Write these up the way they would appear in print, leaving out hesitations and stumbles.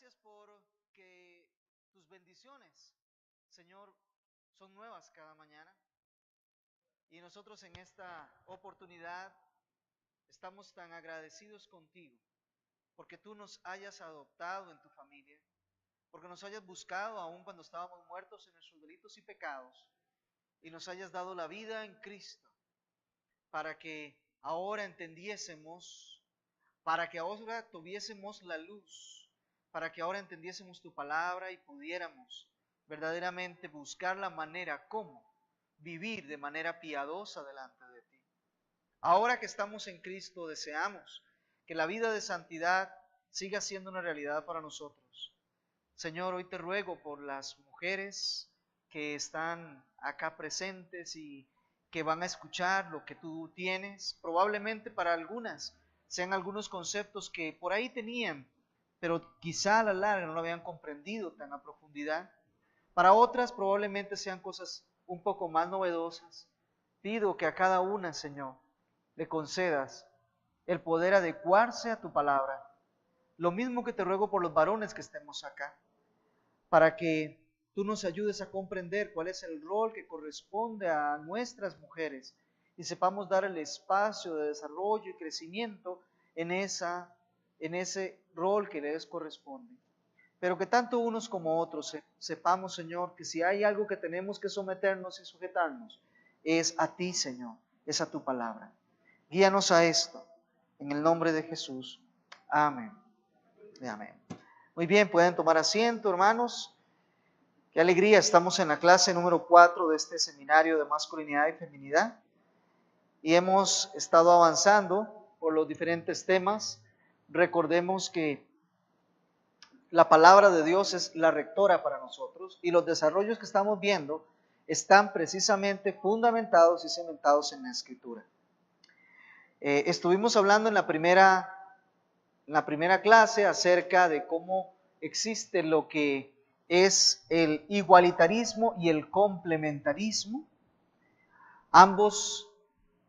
Gracias por que tus bendiciones, Señor, son nuevas cada mañana. Y nosotros en esta oportunidad estamos tan agradecidos contigo, porque tú nos hayas adoptado en tu familia, porque nos hayas buscado aún cuando estábamos muertos en nuestros delitos y pecados, y nos hayas dado la vida en Cristo, para que ahora entendiésemos, para que ahora tuviésemos la luz, para que ahora entendiésemos tu palabra y pudiéramos verdaderamente buscar la manera como vivir de manera piadosa delante de ti. Ahora que estamos en Cristo, deseamos que la vida de santidad siga siendo una realidad para nosotros. Señor, hoy te ruego por las mujeres que están acá presentes y que van a escuchar lo que tú tienes. Probablemente para algunas sean algunos conceptos que por ahí tenían, pero quizá a la larga no lo habían comprendido tan a profundidad. Para otras probablemente sean cosas un poco más novedosas. Pido que a cada una, Señor, le concedas el poder adecuarse a tu palabra. Lo mismo que te ruego por los varones que estemos acá, para que tú nos ayudes a comprender cuál es el rol que corresponde a nuestras mujeres y sepamos dar el espacio de desarrollo y crecimiento en ese rol que les corresponde. Pero que tanto unos como otros sepamos, Señor, que si hay algo que tenemos que someternos y sujetarnos, es a ti, Señor, es a tu palabra. Guíanos a esto, en el nombre de Jesús. Amén. Y amén. Muy bien, pueden tomar asiento, hermanos. Qué alegría, estamos en la clase número 4 de este seminario de masculinidad y feminidad. Y hemos estado avanzando por los diferentes temas. Recordemos que la palabra de Dios es la rectora para nosotros y los desarrollos que estamos viendo están precisamente fundamentados y cimentados en la Escritura. Estuvimos hablando en la primera clase acerca de cómo existe lo que es el igualitarismo y el complementarismo. Ambos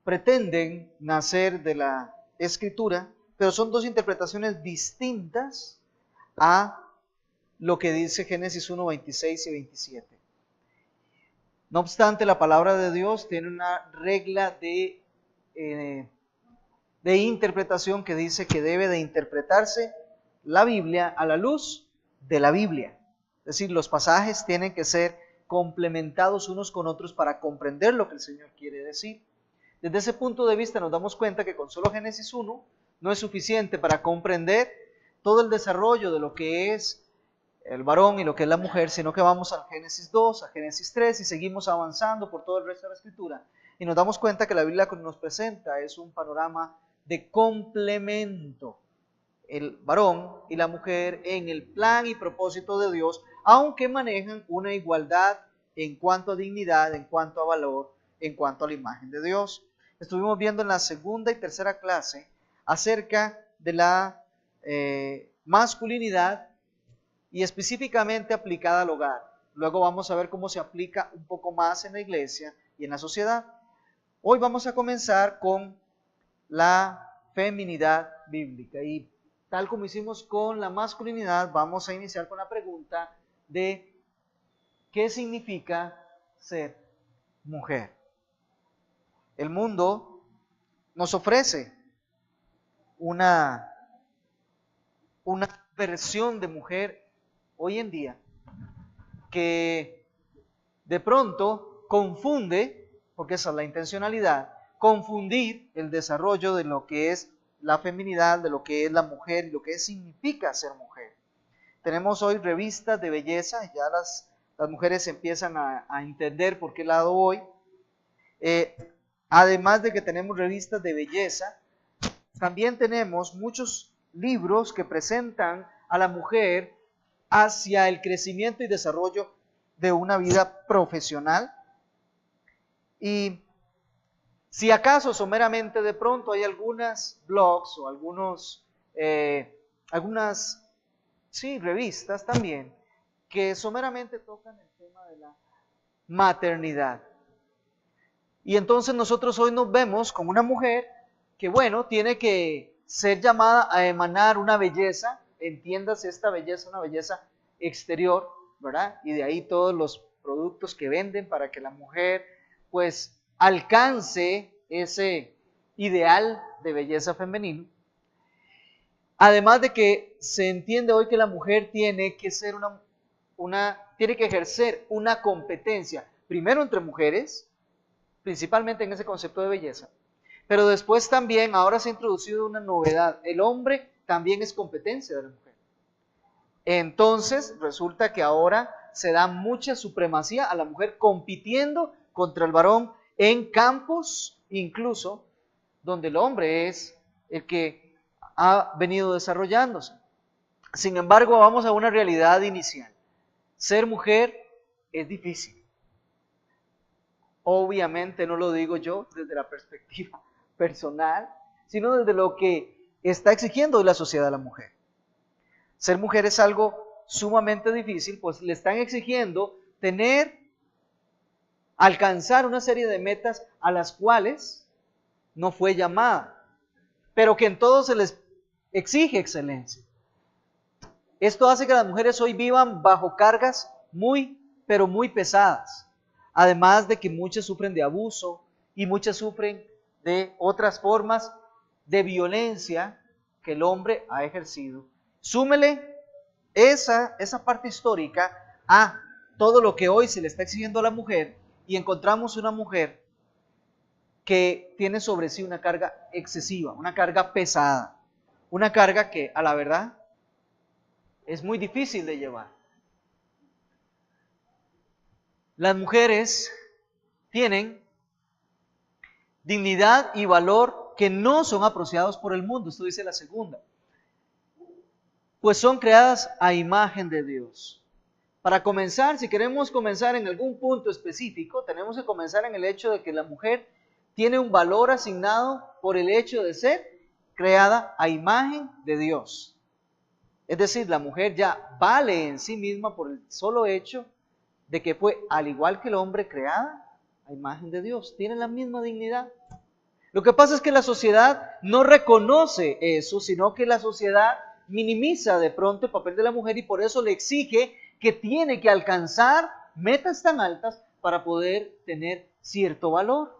pretenden nacer de la Escritura, pero son dos interpretaciones distintas a lo que dice Génesis 1, 26 y 27. No obstante, la palabra de Dios tiene una regla de interpretación que dice que debe de interpretarse la Biblia a la luz de la Biblia. Es decir, los pasajes tienen que ser complementados unos con otros para comprender lo que el Señor quiere decir. Desde ese punto de vista nos damos cuenta que con solo Génesis 1 no es suficiente para comprender todo el desarrollo de lo que es el varón y lo que es la mujer, sino que vamos al Génesis 2, a Génesis 3 y seguimos avanzando por todo el resto de la Escritura. Y nos damos cuenta que la Biblia que nos presenta es un panorama de complemento. El varón y la mujer en el plan y propósito de Dios, aunque manejan una igualdad en cuanto a dignidad, en cuanto a valor, en cuanto a la imagen de Dios. Estuvimos viendo en la segunda y tercera clase acerca de la masculinidad y específicamente aplicada al hogar. Luego vamos a ver cómo se aplica un poco más en la iglesia y en la sociedad. Hoy vamos a comenzar con la feminidad bíblica y tal como hicimos con la masculinidad, vamos a iniciar con la pregunta de ¿qué significa ser mujer? El mundo nos ofrece una versión de mujer hoy en día que de pronto confunde, porque esa es la intencionalidad, confundir el desarrollo de lo que es la feminidad, de lo que es la mujer y lo que significa ser mujer. Tenemos hoy revistas de belleza, ya las mujeres empiezan a entender por qué lado voy. Además de que tenemos revistas de belleza, también tenemos muchos libros que presentan a la mujer hacia el crecimiento y desarrollo de una vida profesional. Y si acaso someramente de pronto hay algunas blogs o algunas revistas también que someramente tocan el tema de la maternidad. Y entonces nosotros hoy nos vemos como una mujer que, bueno, tiene que ser llamada a emanar una belleza entiéndase esta belleza, una belleza exterior, ¿verdad? Y de ahí todos los productos que venden para que la mujer pues alcance ese ideal de belleza femenino. Además de que se entiende hoy que la mujer tiene que ser tiene que ejercer una competencia, primero entre mujeres, principalmente en ese concepto de belleza, pero después también, ahora se ha introducido una novedad, el hombre también es competencia de la mujer. Entonces resulta que ahora se da mucha supremacía a la mujer compitiendo contra el varón en campos incluso donde el hombre es el que ha venido desarrollándose. Sin embargo, vamos a una realidad inicial. Ser mujer es difícil. Obviamente no lo digo yo desde la perspectiva personal, sino desde lo que está exigiendo la sociedad a la mujer. Ser mujer es algo sumamente difícil, pues le están exigiendo alcanzar una serie de metas a las cuales no fue llamada, pero que en todo se les exige excelencia. Esto hace que las mujeres hoy vivan bajo cargas pero muy pesadas. Además de que muchas sufren de abuso y muchas sufren de otras formas de violencia que el hombre ha ejercido. Súmele esa parte histórica a todo lo que hoy se le está exigiendo a la mujer y encontramos una mujer que tiene sobre sí una carga excesiva, una carga pesada, una carga que a la verdad es muy difícil de llevar. Las mujeres tienen dignidad y valor que no son apreciados por el mundo. Esto dice la segunda. Pues son creadas a imagen de Dios. Para comenzar, si queremos comenzar en algún punto específico, tenemos que comenzar en el hecho de que la mujer tiene un valor asignado por el hecho de ser creada a imagen de Dios. Es decir, la mujer ya vale en sí misma por el solo hecho de que fue, al igual que el hombre, creada a imagen de Dios. Tiene la misma dignidad. Lo que pasa es que la sociedad no reconoce eso, sino que la sociedad minimiza de pronto el papel de la mujer y por eso le exige que tiene que alcanzar metas tan altas para poder tener cierto valor.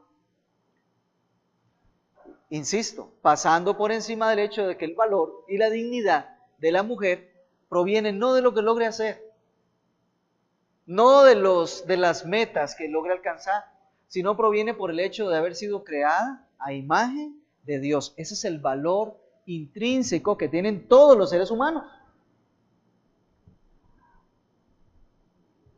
Insisto, pasando por encima del hecho de que el valor y la dignidad de la mujer provienen no de lo que logre hacer, no de las metas que logre alcanzar, sino proviene por el hecho de haber sido creada a imagen de Dios. Ese es el valor intrínseco que tienen todos los seres humanos.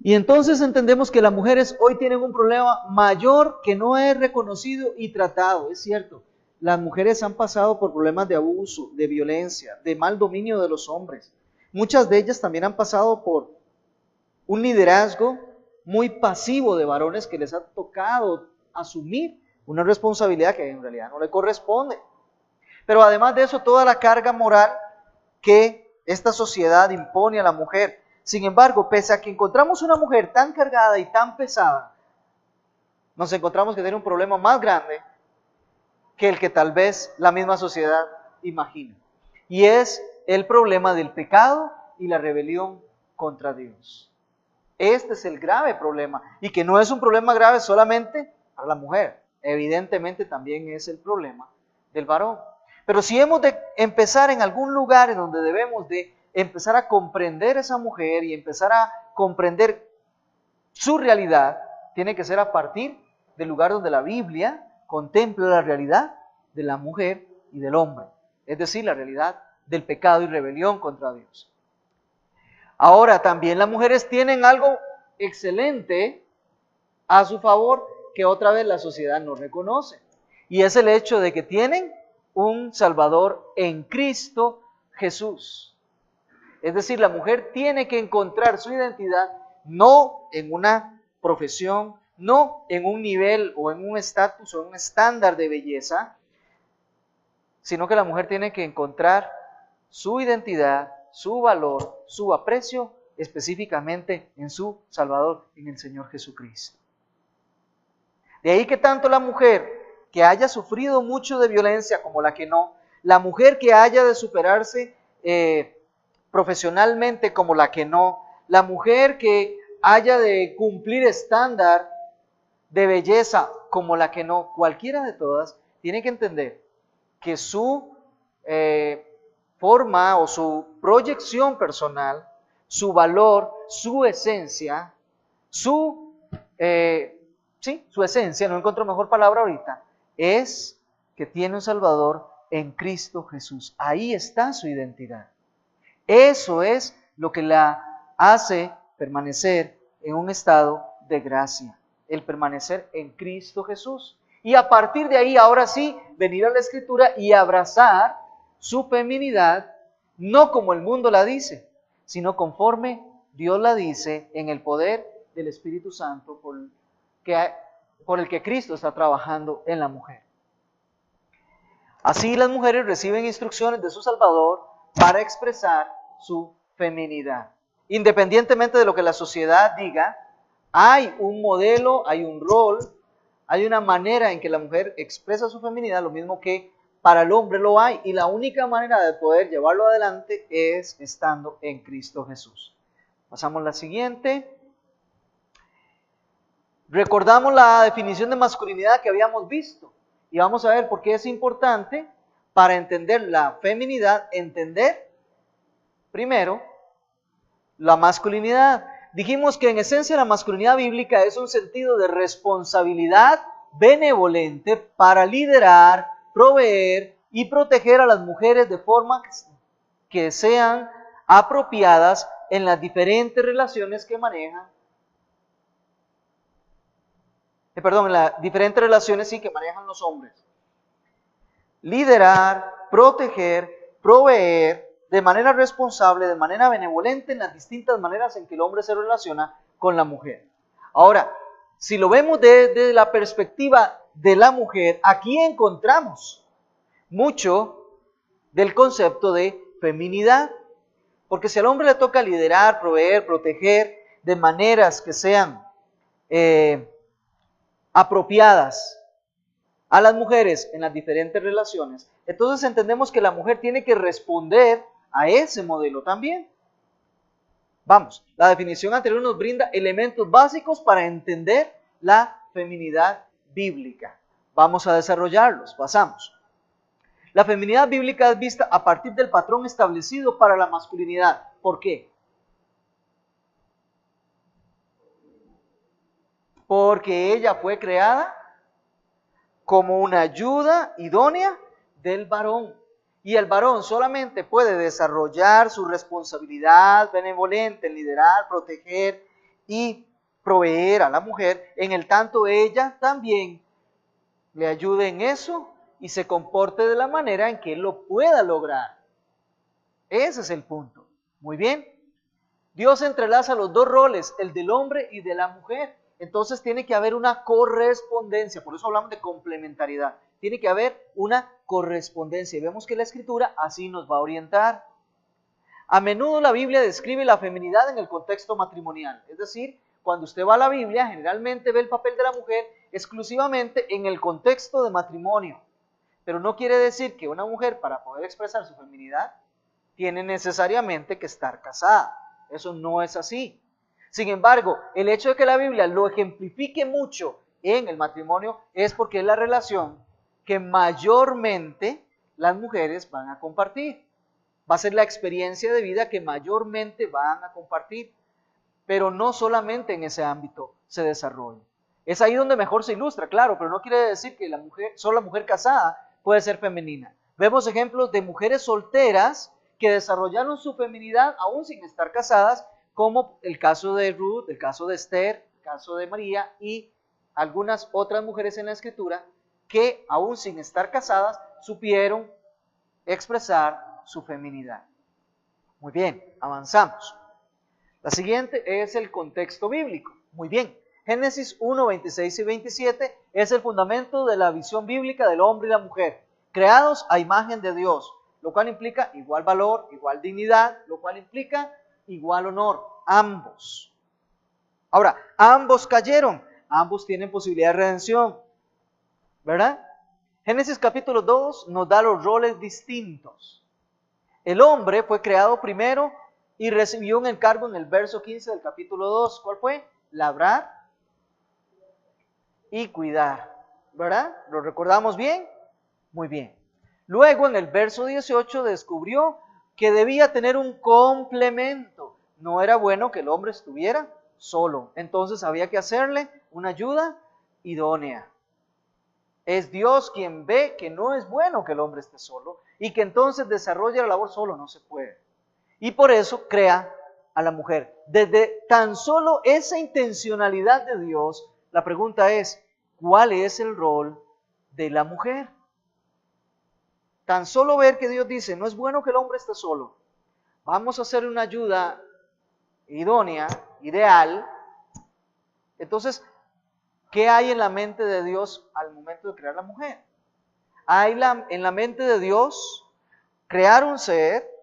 Y entonces entendemos que las mujeres hoy tienen un problema mayor que no es reconocido y tratado. Es cierto, las mujeres han pasado por problemas de abuso, de violencia, de mal dominio de los hombres. Muchas de ellas también han pasado por un liderazgo muy pasivo de varones que les ha tocado asumir una responsabilidad que en realidad no le corresponde. Pero además de eso, toda la carga moral que esta sociedad impone a la mujer. Sin embargo, pese a que encontramos una mujer tan cargada y tan pesada, nos encontramos que tiene un problema más grande que el que tal vez la misma sociedad imagina. Y es el problema del pecado y la rebelión contra Dios. Este es el grave problema, y que no es un problema grave solamente para la mujer, evidentemente también es el problema del varón. Pero si hemos de empezar en algún lugar en donde debemos de empezar a comprender a esa mujer y empezar a comprender su realidad, tiene que ser a partir del lugar donde la Biblia contempla la realidad de la mujer y del hombre, es decir, la realidad del pecado y rebelión contra Dios. Ahora, también las mujeres tienen algo excelente a su favor que otra vez la sociedad no reconoce. Y es el hecho de que tienen un Salvador en Cristo Jesús. Es decir, la mujer tiene que encontrar su identidad no en una profesión, no en un nivel o en un estatus o en un estándar de belleza, sino que la mujer tiene que encontrar su identidad, su valor, su aprecio específicamente en su Salvador, en el Señor Jesucristo. De ahí que tanto la mujer que haya sufrido mucho de violencia como la que no, la mujer que haya de superarse profesionalmente como la que no, la mujer que haya de cumplir estándar de belleza como la que no, cualquiera de todas, tiene que entender que su forma o su proyección personal, su valor, su esencia, su esencia, no encuentro mejor palabra ahorita, es que tiene un Salvador en Cristo Jesús. Ahí está su identidad. Eso es lo que la hace permanecer en un estado de gracia, el permanecer en Cristo Jesús. Y a partir de ahí, ahora sí, venir a la Escritura y abrazar su feminidad, no como el mundo la dice, sino conforme Dios la dice en el poder del Espíritu Santo por el que Cristo está trabajando en la mujer. Así las mujeres reciben instrucciones de su Salvador para expresar su feminidad. Independientemente de lo que la sociedad diga, hay un modelo, hay un rol, hay una manera en que la mujer expresa su feminidad, lo mismo que para el hombre lo hay. Y la única manera de poder llevarlo adelante es estando en Cristo Jesús. Pasamos a la siguiente. Recordamos la definición de masculinidad que habíamos visto. Y vamos a ver por qué es importante para entender la feminidad, entender primero la masculinidad. Dijimos que en esencia la masculinidad bíblica es un sentido de responsabilidad benevolente para liderar, proveer y proteger a las mujeres de forma que sean apropiadas en las diferentes relaciones que manejan. En las diferentes relaciones que manejan los hombres. Liderar, proteger, proveer de manera responsable, de manera benevolente en las distintas maneras en que el hombre se relaciona con la mujer. Ahora, si lo vemos desde la perspectiva de la mujer, aquí encontramos mucho del concepto de feminidad. Porque si al hombre le toca liderar, proveer, proteger de maneras que sean apropiadas a las mujeres en las diferentes relaciones, entonces entendemos que la mujer tiene que responder a ese modelo también. Vamos, la definición anterior nos brinda elementos básicos para entender la feminidad bíblica. Vamos a desarrollarlos, pasamos. La feminidad bíblica es vista a partir del patrón establecido para la masculinidad. ¿Por qué? Porque ella fue creada como una ayuda idónea del varón. Y el varón solamente puede desarrollar su responsabilidad benevolente en liderar, proteger y proveer a la mujer, en el tanto ella también le ayude en eso y se comporte de la manera en que él lo pueda lograr. Ese es el punto. Muy bien. Dios entrelaza los dos roles, el del hombre y de la mujer. Entonces tiene que haber una correspondencia, por eso hablamos de complementariedad. Tiene que haber una correspondencia y vemos que la Escritura así nos va a orientar. A menudo la Biblia describe la feminidad en el contexto matrimonial, es decir, cuando usted va a la Biblia generalmente ve el papel de la mujer exclusivamente en el contexto de matrimonio, pero no quiere decir que una mujer para poder expresar su feminidad tiene necesariamente que estar casada, eso no es así. Sin embargo, el hecho de que la Biblia lo ejemplifique mucho en el matrimonio es porque es la relación que mayormente las mujeres van a compartir. Va a ser la experiencia de vida que mayormente van a compartir. Pero no solamente en ese ámbito se desarrolla. Es ahí donde mejor se ilustra, claro, pero no quiere decir que solo la mujer casada puede ser femenina. Vemos ejemplos de mujeres solteras que desarrollaron su feminidad aún sin estar casadas, como el caso de Ruth, el caso de Esther, el caso de María y algunas otras mujeres en la Escritura que aún sin estar casadas supieron expresar su feminidad. Muy bien, avanzamos. La siguiente es el contexto bíblico. Muy bien, Génesis 1, 26 y 27 es el fundamento de la visión bíblica del hombre y la mujer, creados a imagen de Dios, lo cual implica igual valor, igual dignidad, lo cual implica igual honor, ambos. Ahora, ambos cayeron, ambos tienen posibilidad de redención, ¿verdad? Génesis capítulo 2 nos da los roles distintos. El hombre fue creado primero y recibió un encargo en el verso 15 del capítulo 2. ¿Cuál fue? Labrar y cuidar, ¿verdad? ¿Lo recordamos bien? Muy bien. Luego en el verso 18 descubrió que debía tener un complemento. No era bueno que el hombre estuviera solo. Entonces había que hacerle una ayuda idónea. Es Dios quien ve que no es bueno que el hombre esté solo y que entonces desarrolle la labor solo. No se puede. Y por eso crea a la mujer. Desde tan solo esa intencionalidad de Dios, la pregunta es, ¿cuál es el rol de la mujer? Tan solo ver que Dios dice, no es bueno que el hombre esté solo. Vamos a hacer una ayuda idónea, ideal. Entonces, ¿qué hay en la mente de Dios al momento de crear la mujer? Hay en la mente de Dios crear un ser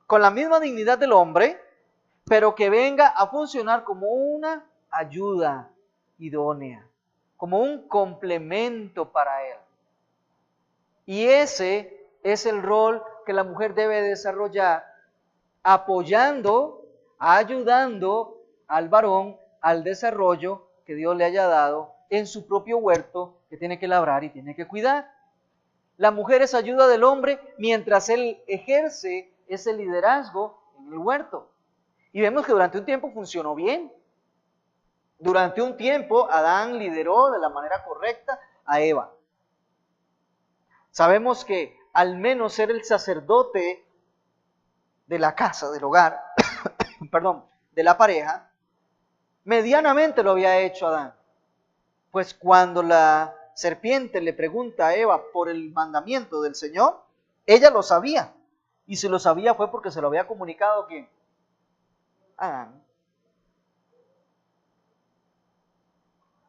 con la misma dignidad del hombre, pero que venga a funcionar como una ayuda idónea, como un complemento para él. Y ese es el rol que la mujer debe desarrollar, apoyando, ayudando al varón al desarrollo que Dios le haya dado en su propio huerto que tiene que labrar y tiene que cuidar. La mujer es ayuda del hombre mientras él ejerce ese liderazgo en el huerto. Y vemos que durante un tiempo funcionó bien. Durante un tiempo Adán lideró de la manera correcta a Eva. Sabemos que al menos ser el sacerdote de la casa, del hogar, perdón, de la pareja, medianamente lo había hecho Adán. Pues cuando la serpiente le pregunta a Eva por el mandamiento del Señor, ella lo sabía. Y si lo sabía fue porque se lo había comunicado ¿quién? Adán.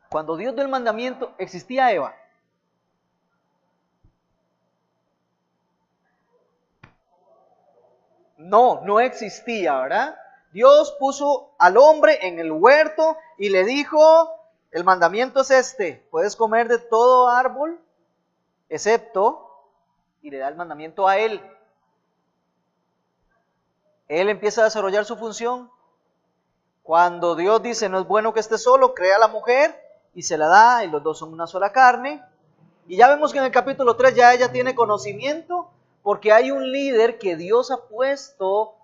Cuando Dios dio el mandamiento, ¿existía Eva? No, no existía, ¿verdad? Dios puso al hombre en el huerto y le dijo, el mandamiento es este, puedes comer de todo árbol, excepto, y le da el mandamiento a él. Él empieza a desarrollar su función. Cuando Dios dice, no es bueno que esté solo, crea a la mujer y se la da, y los dos son una sola carne. Y ya vemos que en el capítulo 3 ya ella tiene conocimiento, porque hay un líder que Dios ha puesto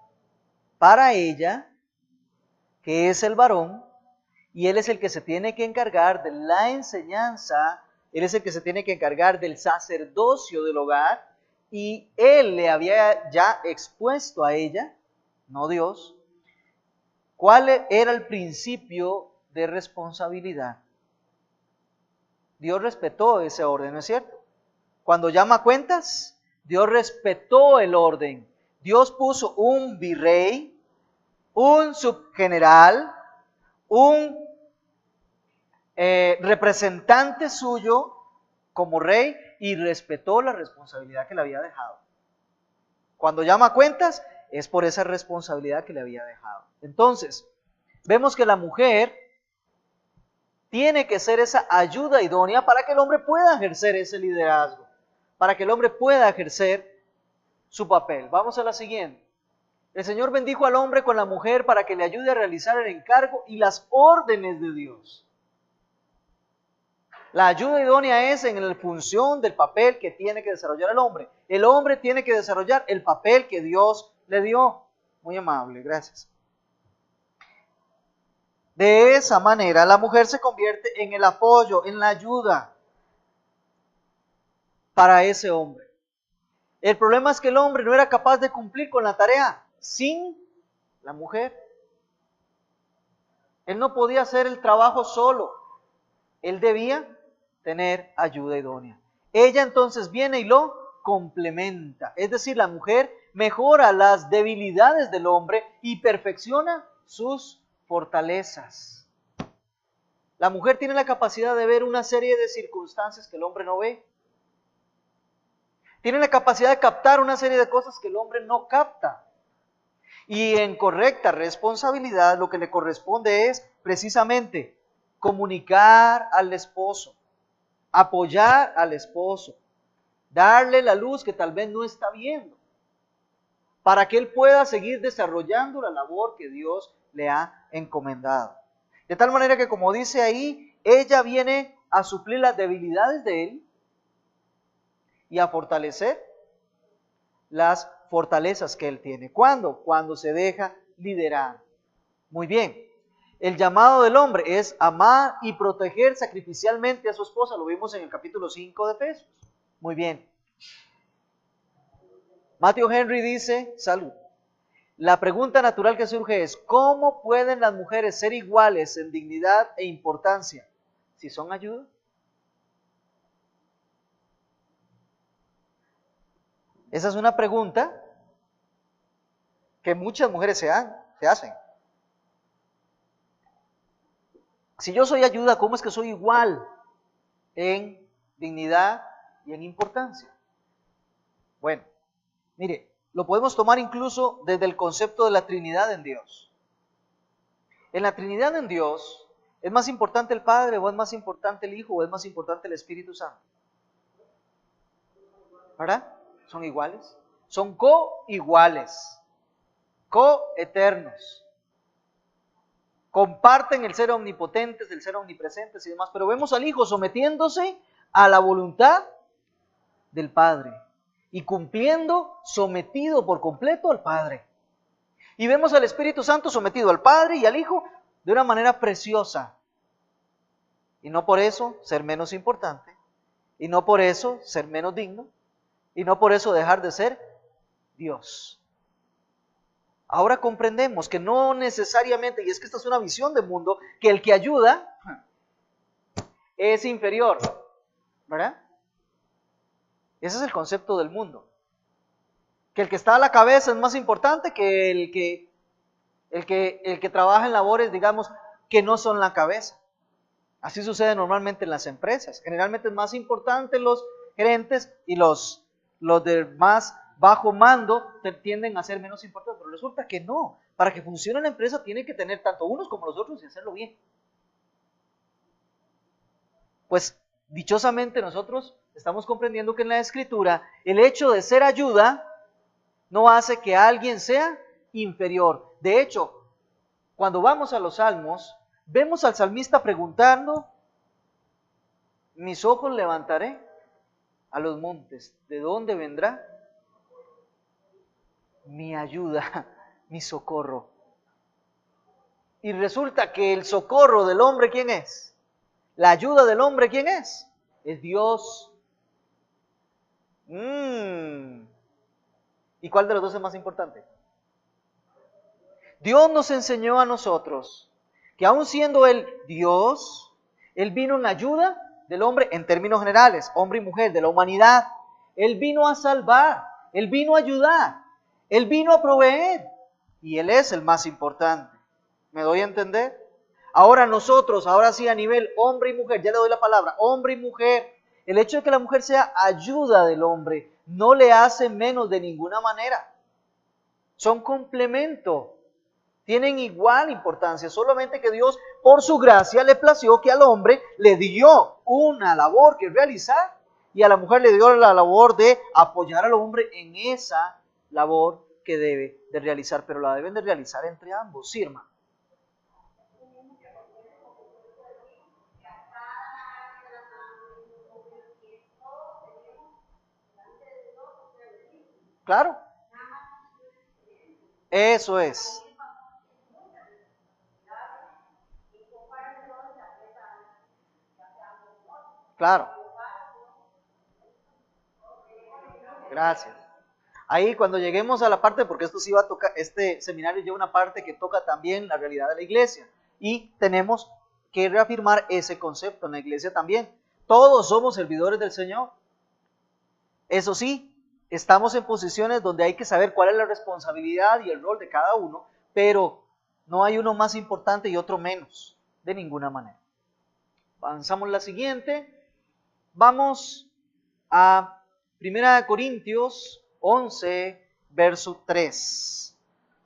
para ella, que es el varón, y él es el que se tiene que encargar de la enseñanza, él es el que se tiene que encargar del sacerdocio del hogar, y él le había ya expuesto a ella, no Dios, cuál era el principio de responsabilidad. Dios respetó ese orden, ¿no es cierto? Cuando llama cuentas, Dios respetó el orden. Dios puso un virrey, un subgeneral, un representante suyo como rey y respetó la responsabilidad que le había dejado. Cuando llama cuentas, es por esa responsabilidad que le había dejado. Entonces, vemos que la mujer tiene que ser esa ayuda idónea para que el hombre pueda ejercer ese liderazgo, para que el hombre pueda ejercer su papel. Vamos a la siguiente. El Señor bendijo al hombre con la mujer para que le ayude a realizar el encargo y las órdenes de Dios. La ayuda idónea es en la función del papel que tiene que desarrollar el hombre. El hombre tiene que desarrollar el papel que Dios le dio. Muy amable, gracias. De esa manera, la mujer se convierte en el apoyo, en la ayuda para ese hombre. El problema es que el hombre no era capaz de cumplir con la tarea sin la mujer. Él no podía hacer el trabajo solo. Él debía tener ayuda idónea. Ella entonces viene y lo complementa. Es decir, la mujer mejora las debilidades del hombre y perfecciona sus fortalezas. La mujer tiene la capacidad de ver una serie de circunstancias que el hombre no ve. Tiene la capacidad de captar una serie de cosas que el hombre no capta. Y en correcta responsabilidad lo que le corresponde es precisamente comunicar al esposo, apoyar al esposo, darle la luz que tal vez no está viendo. para que él pueda seguir desarrollando la labor que Dios le ha encomendado. De tal manera que, como dice ahí, ella viene a suplir las debilidades de él y a fortalecer las fortalezas que él tiene. ¿Cuándo? Cuando se deja liderar. Muy bien. El llamado del hombre es amar y proteger sacrificialmente a su esposa. Lo vimos en el capítulo 5 de Efesios. Muy bien. Matthew Henry dice, salud. La pregunta natural que surge es, ¿cómo pueden las mujeres ser iguales en dignidad e importancia si son ayuda? Esa es una pregunta que muchas mujeres se hacen. Si yo soy ayuda, ¿cómo es que soy igual en dignidad y en importancia? Bueno, mire, lo podemos tomar incluso desde el concepto de la Trinidad en Dios. En la Trinidad en Dios, ¿es más importante el Padre o es más importante el Hijo o es más importante el Espíritu Santo? ¿Verdad? ¿Son iguales? Son coiguales, coeternos. Comparten el ser omnipotentes, el ser omnipresentes y demás, pero vemos al Hijo sometiéndose a la voluntad del Padre y cumpliendo, sometido por completo al Padre. Y vemos al Espíritu Santo sometido al Padre y al Hijo de una manera preciosa. Y no por eso ser menos importante, y no por eso ser menos digno, y no por eso dejar de ser Dios. Ahora comprendemos que no necesariamente, y es que esta es una visión del mundo, que el que ayuda es inferior, ¿verdad? Ese es el concepto del mundo. Que el que está a la cabeza es más importante que el que trabaja en labores, digamos, que no son la cabeza. Así sucede normalmente en las empresas. Generalmente es más importante los gerentes y los de más bajo mando tienden a ser menos importantes, pero resulta que no. Para que funcione la empresa tiene que tener tanto unos como los otros y hacerlo bien. Pues dichosamente nosotros estamos comprendiendo que en la Escritura el hecho de ser ayuda no hace que alguien sea inferior. De hecho, cuando vamos a los salmos, vemos al salmista preguntando, mis ojos levantaré a los montes, ¿de dónde vendrá mi ayuda, mi socorro? Y resulta que el socorro del hombre, ¿quién es? La ayuda del hombre, ¿quién es? Es Dios. ¿Y cuál de los dos es más importante? Dios nos enseñó a nosotros que aun siendo Él Dios, Él vino en ayuda del hombre en términos generales, hombre y mujer, de la humanidad. Él vino a salvar, Él vino a ayudar, Él vino a proveer y Él es el más importante. ¿Me doy a entender? Ahora nosotros, ahora sí a nivel hombre y mujer, ya le doy la palabra, hombre y mujer, el hecho de que la mujer sea ayuda del hombre no le hace menos de ninguna manera. Son complemento. Tienen igual importancia, solamente que Dios por su gracia le plació que al hombre le dio una labor que realizar y a la mujer le dio la labor de apoyar al hombre en esa labor que debe de realizar, pero la deben de realizar entre ambos. Sí, hermano. Claro, eso es. Claro, gracias. Ahí cuando lleguemos a la parte, porque esto sí va a tocar, este seminario lleva una parte que toca también la realidad de la iglesia y tenemos que reafirmar ese concepto en la iglesia también. Todos somos servidores del Señor. Eso sí, estamos en posiciones donde hay que saber cuál es la responsabilidad y el rol de cada uno, pero no hay uno más importante y otro menos, de ninguna manera. Avanzamos la siguiente. Vamos a 1 Corintios 11, verso 3.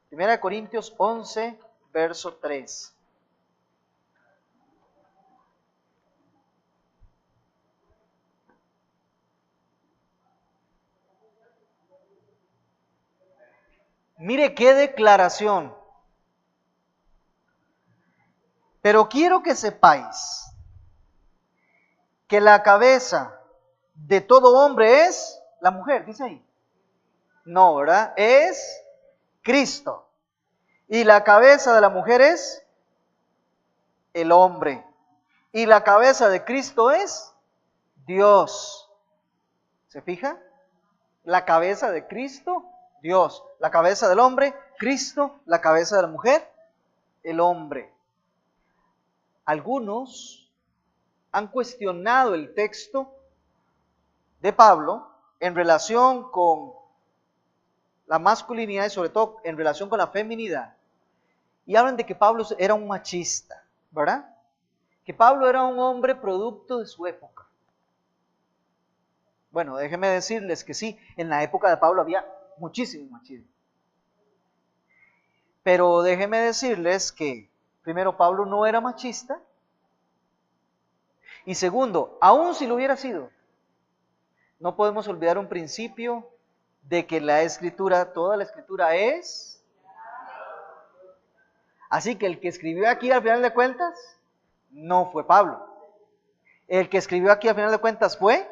1 Corintios 11, verso 3. Mire qué declaración. Pero quiero que sepáis que la cabeza de todo hombre es la mujer, dice ahí. No, ¿verdad? Es Cristo. Y la cabeza de la mujer es el hombre. Y la cabeza de Cristo es Dios. ¿Se fija? La cabeza de Cristo, Dios. La cabeza del hombre, Cristo. La cabeza de la mujer, el hombre. Algunos han cuestionado el texto de Pablo en relación con la masculinidad y sobre todo en relación con la feminidad. Y hablan de que Pablo era un machista, ¿verdad? Que Pablo era un hombre producto de su época. Bueno, déjenme decirles que sí, en la época de Pablo había muchísimo machismo. Pero déjenme decirles que, primero, Pablo no era machista. Y segundo, aun si lo hubiera sido, no podemos olvidar un principio de que la Escritura, toda la Escritura es. Así que el que escribió aquí al final de cuentas, no fue Pablo. El que escribió aquí al final de cuentas fue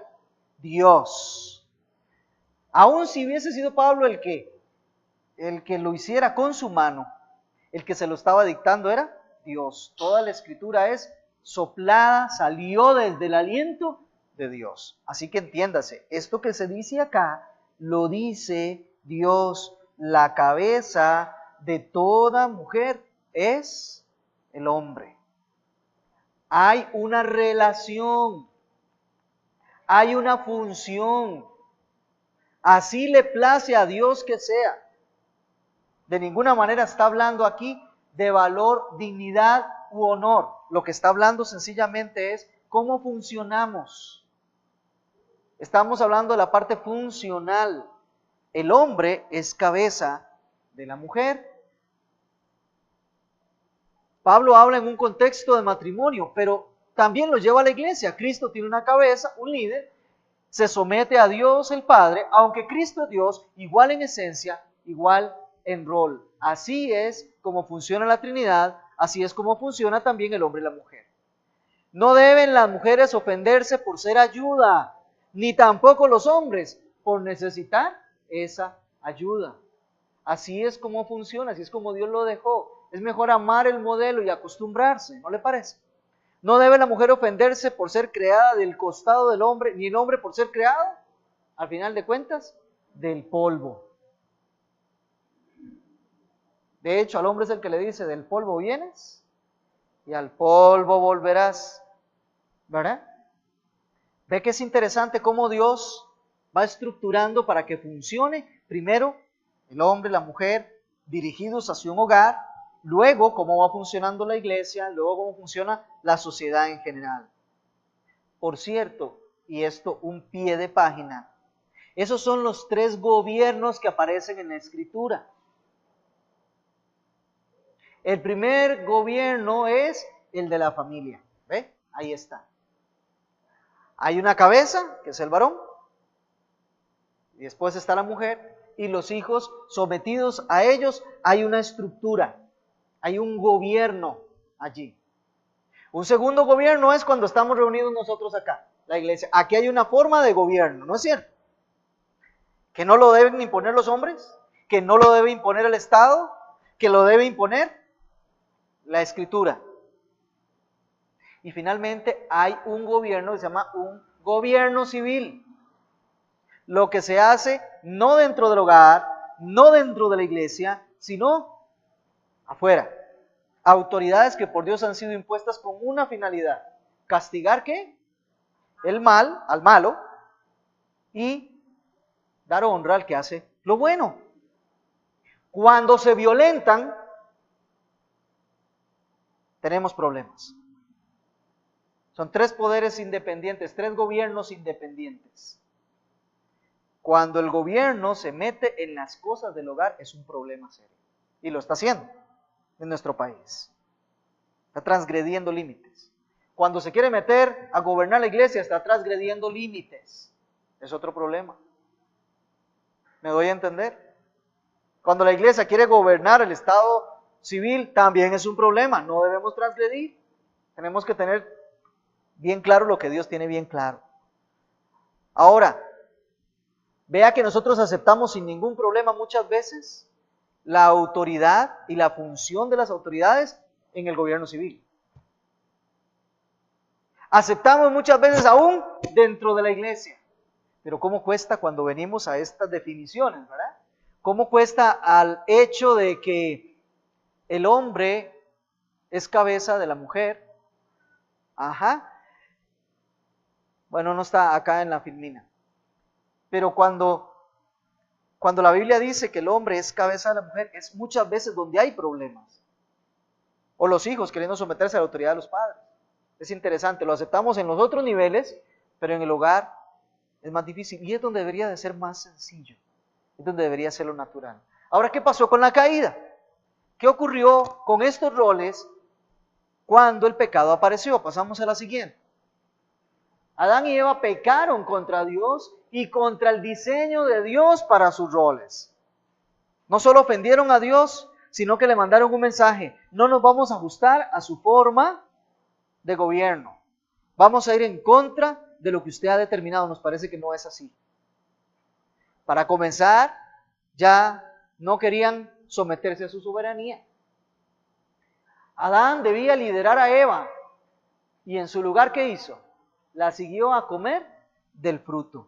Dios. Aun si hubiese sido Pablo el que lo hiciera con su mano, el que se lo estaba dictando era Dios. Toda la Escritura es soplada, salió desde el aliento de Dios. Así que entiéndase, esto que se dice acá, lo dice Dios. La cabeza de toda mujer es el hombre. Hay una relación, hay una función. Así le place a Dios que sea. De ninguna manera está hablando aquí de valor, dignidad u honor. Lo que está hablando sencillamente es cómo funcionamos. Estamos hablando de la parte funcional. El hombre es cabeza de la mujer. Pablo habla en un contexto de matrimonio, pero también lo lleva a la iglesia. Cristo tiene una cabeza, un líder, se somete a Dios el Padre, aunque Cristo es Dios, igual en esencia, igual en rol. Así es como funciona la Trinidad, así es como funciona también el hombre y la mujer. No deben las mujeres ofenderse por ser ayuda, ni tampoco los hombres por necesitar esa ayuda. Así es como funciona, así es como Dios lo dejó. Es mejor amar el modelo y acostumbrarse, ¿no le parece? No debe la mujer ofenderse por ser creada del costado del hombre, ni el hombre por ser creado, al final de cuentas, del polvo. De hecho, al hombre es el que le dice, del polvo vienes y al polvo volverás, ¿verdad? Ve que es interesante cómo Dios va estructurando para que funcione, primero, el hombre y la mujer dirigidos hacia un hogar, luego cómo va funcionando la iglesia, luego cómo funciona la sociedad en general. Por cierto, y esto un pie de página, esos son los 3 gobiernos que aparecen en la Escritura. El primer gobierno es el de la familia. ¿Ve? Ahí está. Hay una cabeza, que es el varón, y después está la mujer, y los hijos sometidos a ellos. Hay una estructura, hay un gobierno allí. Un segundo gobierno es cuando estamos reunidos nosotros acá, la iglesia. Aquí hay una forma de gobierno, ¿no es cierto? Que no lo deben imponer los hombres, que no lo debe imponer el Estado, que lo debe imponer la Escritura. Y finalmente hay un gobierno que se llama un gobierno civil. Lo que se hace no dentro del hogar, no dentro de la iglesia, sino afuera. Autoridades que por Dios han sido impuestas con una finalidad. ¿Castigar qué? El mal, al malo, y dar honra al que hace lo bueno. Cuando se violentan, tenemos problemas. Son 3 poderes independientes, 3 gobiernos independientes. Cuando el gobierno se mete en las cosas del hogar es un problema serio. Y lo está haciendo en nuestro país. Está transgrediendo límites. Cuando se quiere meter a gobernar la iglesia está transgrediendo límites. Es otro problema. ¿Me doy a entender? Cuando la iglesia quiere gobernar el estado civil, también es un problema. No debemos transgredir. Tenemos que tener bien claro lo que Dios tiene bien claro. Ahora, vea que nosotros aceptamos sin ningún problema muchas veces la autoridad y la función de las autoridades en el gobierno civil. Aceptamos muchas veces aún dentro de la iglesia. Pero ¿cómo cuesta cuando venimos a estas definiciones, verdad? ¿Cómo cuesta al hecho de que el hombre es cabeza de la mujer? Ajá. Bueno, no está acá en la filmina. Pero cuando la Biblia dice que el hombre es cabeza de la mujer, es muchas veces donde hay problemas. O los hijos queriendo someterse a la autoridad de los padres. Es interesante, lo aceptamos en los otros niveles, pero en el hogar es más difícil. Y es donde debería de ser más sencillo. Es donde debería ser lo natural. Ahora, ¿qué pasó con la caída? ¿Qué ocurrió con estos roles cuando el pecado apareció? Pasamos a la siguiente. Adán y Eva pecaron contra Dios y contra el diseño de Dios para sus roles. No solo ofendieron a Dios, sino que le mandaron un mensaje: no nos vamos a ajustar a su forma de gobierno. Vamos a ir en contra de lo que usted ha determinado. Nos parece que no es así. Para comenzar, ya no querían someterse a su soberanía. Adán debía liderar a Eva y en su lugar, ¿qué hizo? La siguió a comer del fruto.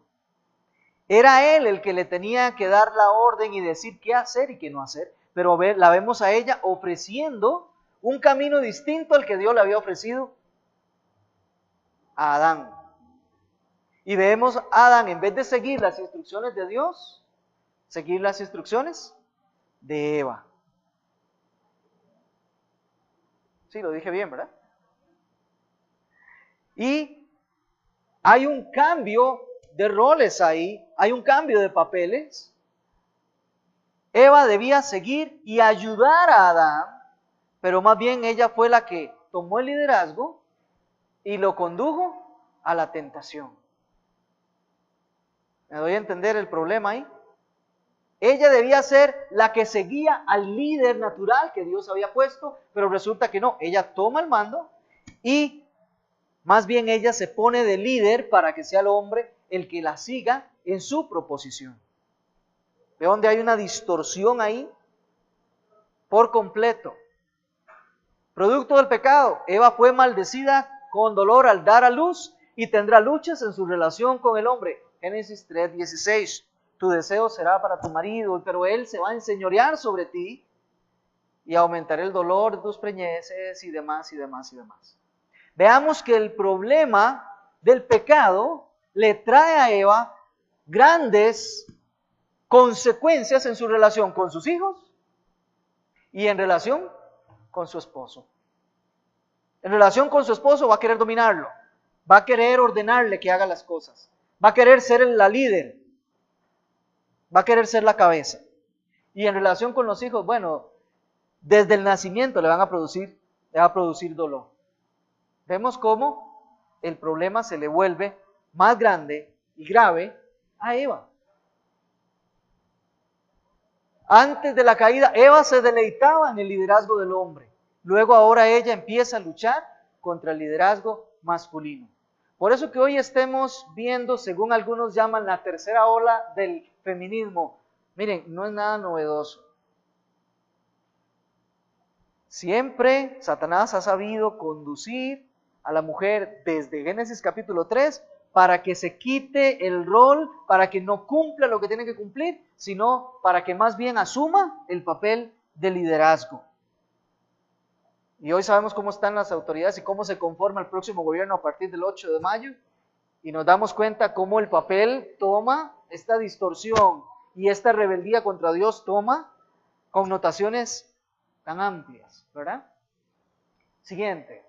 Era él el que le tenía que dar la orden y decir qué hacer y qué no hacer, pero la vemos a ella ofreciendo un camino distinto al que Dios le había ofrecido a Adán. Y vemos a Adán, en vez de seguir las instrucciones de Dios, seguir las instrucciones de Eva. Sí, lo dije bien, ¿verdad? Y hay un cambio de roles ahí, hay un cambio de papeles. Eva debía seguir y ayudar a Adán, pero más bien ella fue la que tomó el liderazgo y lo condujo a la tentación. ¿Me doy a entender el problema ahí? Ella debía ser la que seguía al líder natural que Dios había puesto, pero resulta que no, ella toma el mando y más bien ella se pone de líder para que sea el hombre el que la siga en su proposición. ¿De dónde hay una distorsión ahí? Por completo. Producto del pecado, Eva fue maldecida con dolor al dar a luz y tendrá luchas en su relación con el hombre. Génesis 3:16. Tu deseo será para tu marido, pero él se va a enseñorear sobre ti y aumentará el dolor de tus preñeces y demás y demás y demás. Veamos que el problema del pecado le trae a Eva grandes consecuencias en su relación con sus hijos y en relación con su esposo. En relación con su esposo va a querer dominarlo, va a querer ordenarle que haga las cosas, va a querer ser la líder, va a querer ser la cabeza. Y en relación con los hijos, bueno, desde el nacimiento le va a producir dolor. Vemos cómo el problema se le vuelve más grande y grave a Eva. Antes de la caída, Eva se deleitaba en el liderazgo del hombre. Luego ahora ella empieza a luchar contra el liderazgo masculino. Por eso que hoy estemos viendo, según algunos llaman, la tercera ola del feminismo. Miren, no es nada novedoso. Siempre Satanás ha sabido conducir a la mujer desde Génesis capítulo 3 para que se quite el rol, para que no cumpla lo que tiene que cumplir, sino para que más bien asuma el papel de liderazgo. Y hoy sabemos cómo están las autoridades y cómo se conforma el próximo gobierno a partir del 8 de mayo. Y nos damos cuenta cómo el papel toma esta distorsión y esta rebeldía contra Dios toma connotaciones tan amplias, ¿verdad? Siguiente.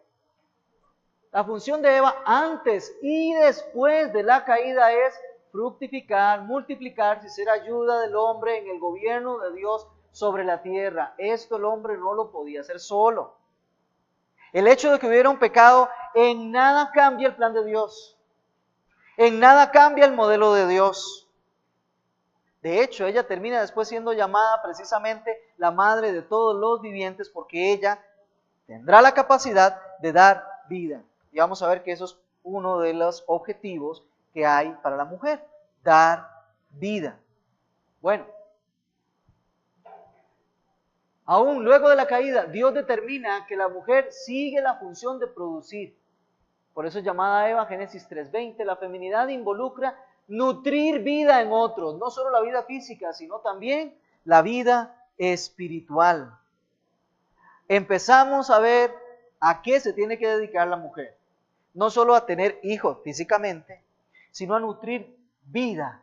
La función de Eva antes y después de la caída es fructificar, multiplicarse y ser ayuda del hombre en el gobierno de Dios sobre la tierra. Esto el hombre no lo podía hacer solo. El hecho de que hubiera un pecado en nada cambia el plan de Dios. En nada cambia el modelo de Dios. De hecho, ella termina después siendo llamada precisamente la madre de todos los vivientes, porque ella tendrá la capacidad de dar vida. Y vamos a ver que eso es uno de los objetivos que hay para la mujer, dar vida. Bueno, aún luego de la caída, Dios determina que la mujer sigue la función de producir. Por eso es llamada Eva, Génesis 3:20. La feminidad involucra nutrir vida en otros, no solo la vida física, sino también la vida espiritual. Empezamos a ver a qué se tiene que dedicar la mujer. No solo a tener hijos físicamente, sino a nutrir vida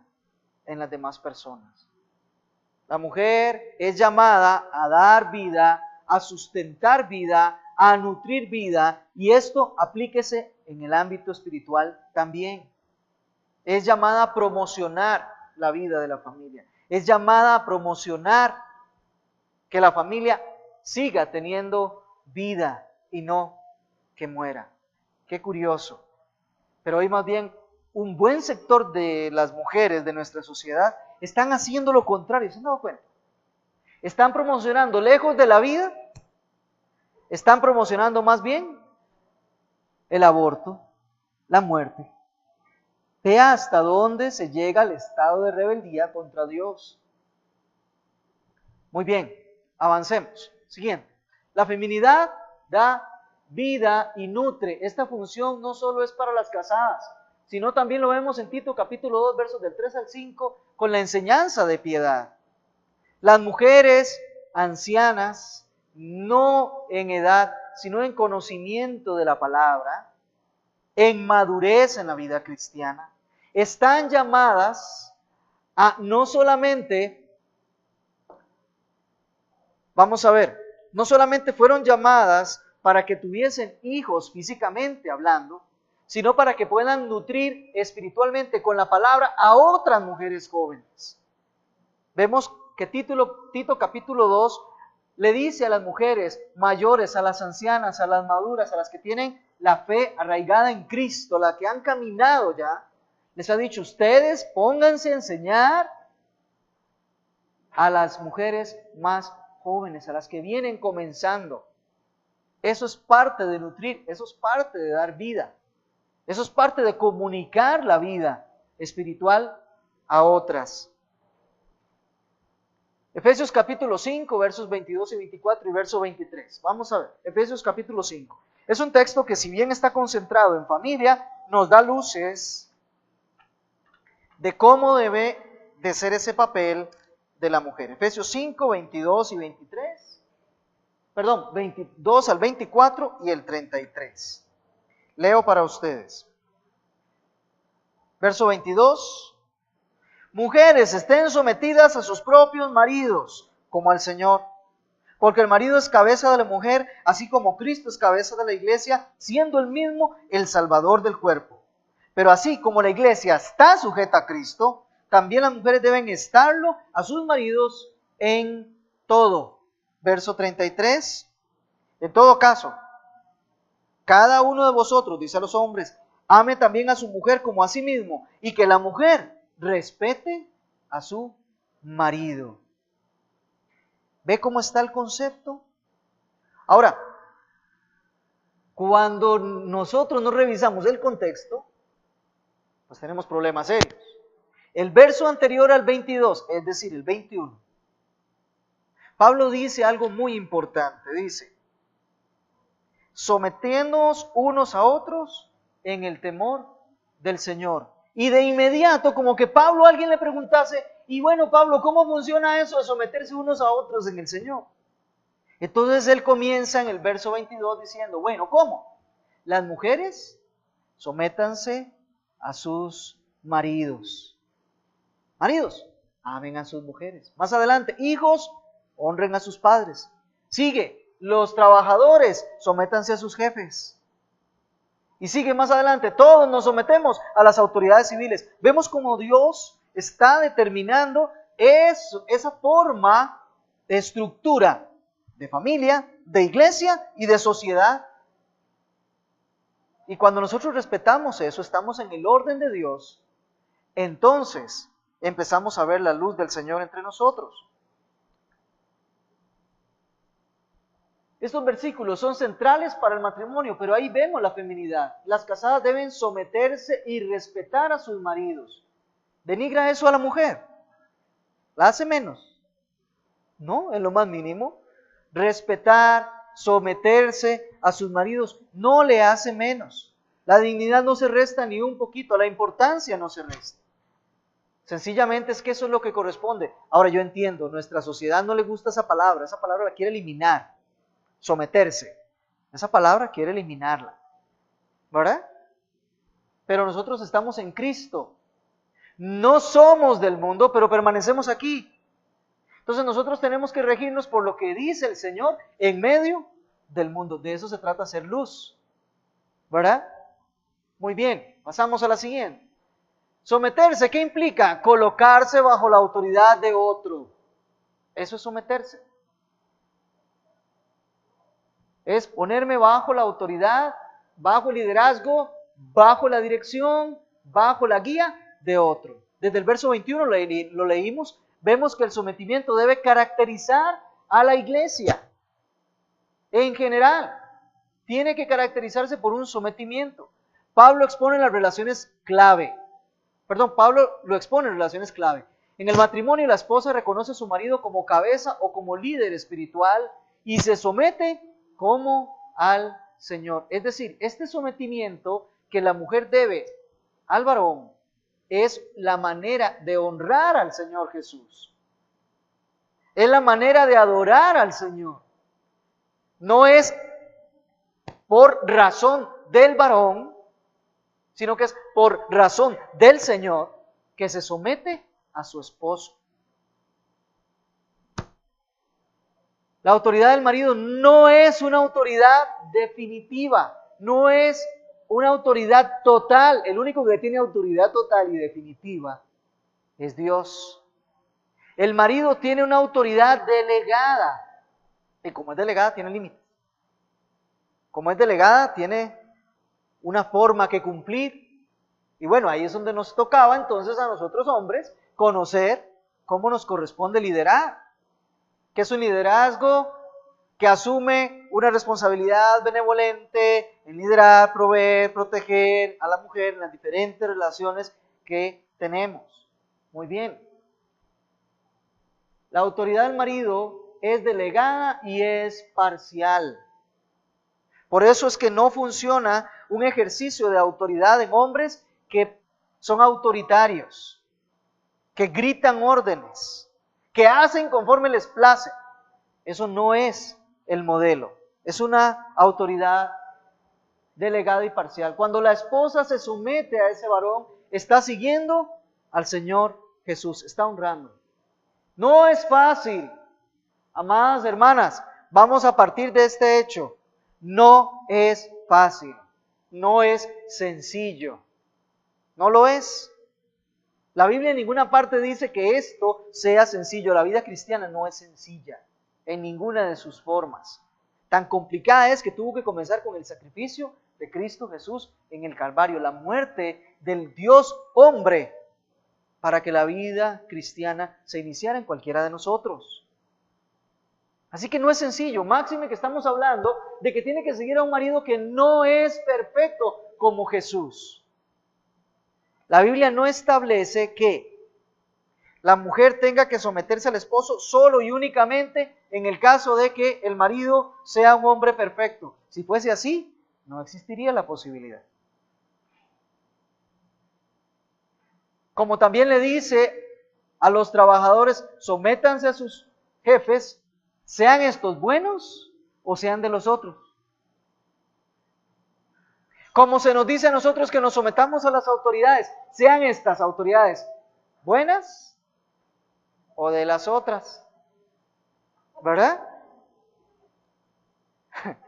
en las demás personas. La mujer es llamada a dar vida, a sustentar vida, a nutrir vida, y esto aplíquese en el ámbito espiritual también. Es llamada a promocionar la vida de la familia. Es llamada a promocionar que la familia siga teniendo vida y no que muera. Qué curioso. Pero hoy más bien un buen sector de las mujeres de nuestra sociedad están haciendo lo contrario. ¿Se han dado cuenta? Están promocionando lejos de la vida, están promocionando más bien el aborto, la muerte. Vea hasta dónde se llega al estado de rebeldía contra Dios. Muy bien, avancemos. Siguiente. La feminidad da vida y nutre. Esta función no solo es para las casadas, sino también lo vemos en Tito capítulo 2, versos del 3 al 5, con la enseñanza de piedad. Las mujeres ancianas, no en edad, sino en conocimiento de la palabra, en madurez en la vida cristiana, están llamadas a no solamente, vamos a ver, no solamente fueron llamadas para que tuviesen hijos físicamente hablando, sino para que puedan nutrir espiritualmente con la palabra a otras mujeres jóvenes. Vemos que Tito capítulo 2 le dice a las mujeres mayores, a las ancianas, a las maduras, a las que tienen la fe arraigada en Cristo, las que han caminado ya, les ha dicho, ustedes pónganse a enseñar a las mujeres más jóvenes, a las que vienen comenzando. Eso es parte de nutrir, eso es parte de dar vida, eso es parte de comunicar la vida espiritual a otras. Efesios capítulo 5, versos 22 y 24 y verso 23. Vamos a ver, Efesios capítulo 5. Es un texto que si bien está concentrado en familia, nos da luces de cómo debe de ser ese papel de la mujer. Efesios 5, 22 y 23. Perdón, 22 al 24 y el 33. Leo para ustedes. Verso 22. Mujeres, estén sometidas a sus propios maridos, como al Señor. Porque el marido es cabeza de la mujer, así como Cristo es cabeza de la iglesia, siendo él mismo el Salvador del cuerpo. Pero así como la iglesia está sujeta a Cristo, también las mujeres deben estarlo a sus maridos en todo. Verso 33. En todo caso, cada uno de vosotros, dice a los hombres, ame también a su mujer como a sí mismo, y que la mujer respete a su marido. ¿Ve cómo está el concepto? Ahora, cuando nosotros no revisamos el contexto, pues tenemos problemas serios. El verso anterior al 22, es decir, el 21, Pablo dice algo muy importante, dice, sometiéndonos unos a otros en el temor del Señor. Y de inmediato, como que Pablo, alguien le preguntase, y bueno, Pablo, ¿cómo funciona eso de someterse unos a otros en el Señor? Entonces él comienza en el verso 22 diciendo, bueno, ¿cómo? Las mujeres sométanse a sus maridos. Maridos, amen a sus mujeres. Más adelante, hijos, honren a sus padres. Sigue, los trabajadores, sométanse a sus jefes. Y sigue más adelante, todos nos sometemos a las autoridades civiles. Vemos cómo Dios está determinando esa forma de estructura de familia, de iglesia y de sociedad. Y cuando nosotros respetamos eso, estamos en el orden de Dios, entonces empezamos a ver la luz del Señor entre nosotros. Estos versículos son centrales para el matrimonio, pero ahí vemos la feminidad. Las casadas deben someterse y respetar a sus maridos. ¿Denigra eso a la mujer? ¿La hace menos? No, en lo más mínimo. Respetar, someterse a sus maridos no le hace menos. La dignidad no se resta ni un poquito, la importancia no se resta. Sencillamente es que eso es lo que corresponde. Ahora yo entiendo, nuestra sociedad no le gusta esa palabra la quiere eliminar. Someterse. Esa palabra quiere eliminarla. ¿Verdad? Pero nosotros estamos en Cristo. No somos del mundo, pero permanecemos aquí. Entonces nosotros tenemos que regirnos por lo que dice el Señor en medio del mundo. De eso se trata, ser luz. ¿Verdad? Muy bien, pasamos a la siguiente. Someterse, ¿qué implica? Colocarse bajo la autoridad de otro. Eso es someterse. Es ponerme bajo la autoridad, bajo el liderazgo, bajo la dirección, bajo la guía de otro. Desde el verso 21 lo leímos, vemos que el sometimiento debe caracterizar a la iglesia. En general, tiene que caracterizarse por un sometimiento. Pablo expone las relaciones clave. Pablo lo expone en relaciones clave. En el matrimonio, la esposa reconoce a su marido como cabeza o como líder espiritual y se somete como al Señor. Es decir, este sometimiento que la mujer debe al varón es la manera de honrar al Señor Jesús. Es la manera de adorar al Señor. No es por razón del varón, sino que es por razón del Señor que se somete a su esposo. La autoridad del marido no es una autoridad definitiva, no es una autoridad total. El único que tiene autoridad total y definitiva es Dios. El marido tiene una autoridad delegada, y como es delegada tiene límites. Como es delegada tiene una forma que cumplir. Y bueno, ahí es donde nos tocaba entonces a nosotros hombres conocer cómo nos corresponde liderar. Que es un liderazgo que asume una responsabilidad benevolente en liderar, proveer, proteger a la mujer en las diferentes relaciones que tenemos. Muy bien. La autoridad del marido es delegada y es parcial. Por eso es que no funciona un ejercicio de autoridad en hombres que son autoritarios, que gritan órdenes, que hacen conforme les place. Eso no es el modelo. Es una autoridad delegada y parcial. Cuando la esposa se somete a ese varón, está siguiendo al Señor Jesús, está honrando. No es fácil. Amadas hermanas, vamos a partir de este hecho. No es fácil. No es sencillo. No lo es. La Biblia en ninguna parte dice que esto sea sencillo. La vida cristiana no es sencilla en ninguna de sus formas. Tan complicada es que tuvo que comenzar con el sacrificio de Cristo Jesús en el Calvario, la muerte del Dios hombre, para que la vida cristiana se iniciara en cualquiera de nosotros. Así que no es sencillo, máxime que estamos hablando de que tiene que seguir a un marido que no es perfecto como Jesús. La Biblia no establece que la mujer tenga que someterse al esposo solo y únicamente en el caso de que el marido sea un hombre perfecto. Si fuese así, no existiría la posibilidad. Como también le dice a los trabajadores, sométanse a sus jefes, sean estos buenos o sean de los otros. Como se nos dice a nosotros que nos sometamos a las autoridades, sean estas autoridades buenas o de las otras. ¿Verdad?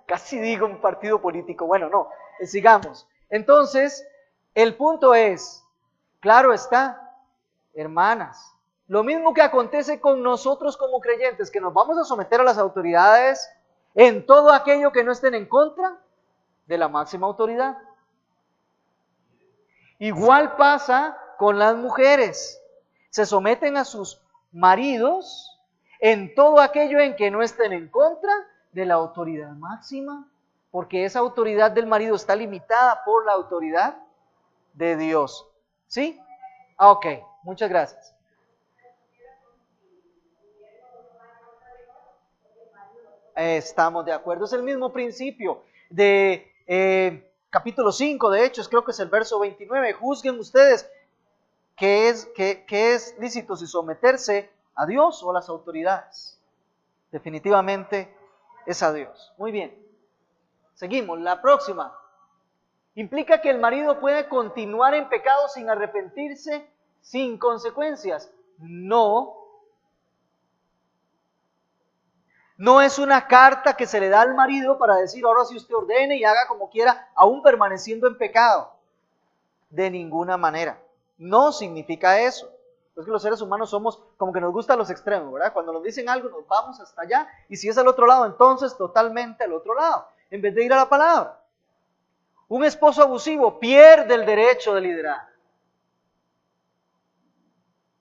Casi digo un partido político. Bueno, no, sigamos. Entonces, el punto es, claro está, hermanas, lo mismo que acontece con nosotros como creyentes, que nos vamos a someter a las autoridades en todo aquello que no estén en contra de la máxima autoridad. Igual pasa con las mujeres. se someten a sus maridos en todo aquello en que no estén en contra de la autoridad máxima, porque esa autoridad del marido está limitada por la autoridad de Dios. ¿Sí? Ok, muchas gracias. Estamos de acuerdo, es el mismo principio de capítulo 5, de Hechos, creo que es el verso 29. Juzguen ustedes qué es lícito, si someterse a Dios o a las autoridades. Definitivamente es a Dios. Muy bien, seguimos, la próxima. ¿Implica que el marido puede continuar en pecado sin arrepentirse, sin consecuencias? No. No es una carta que se le da al marido para decir, ahora si usted ordene y haga como quiera, aún permaneciendo en pecado. De ninguna manera. No significa eso. Es que los seres humanos somos como que nos gustan los extremos, ¿verdad? Cuando nos dicen algo nos vamos hasta allá, y si es al otro lado, entonces totalmente al otro lado, en vez de ir a la palabra. Un esposo abusivo pierde el derecho de liderar.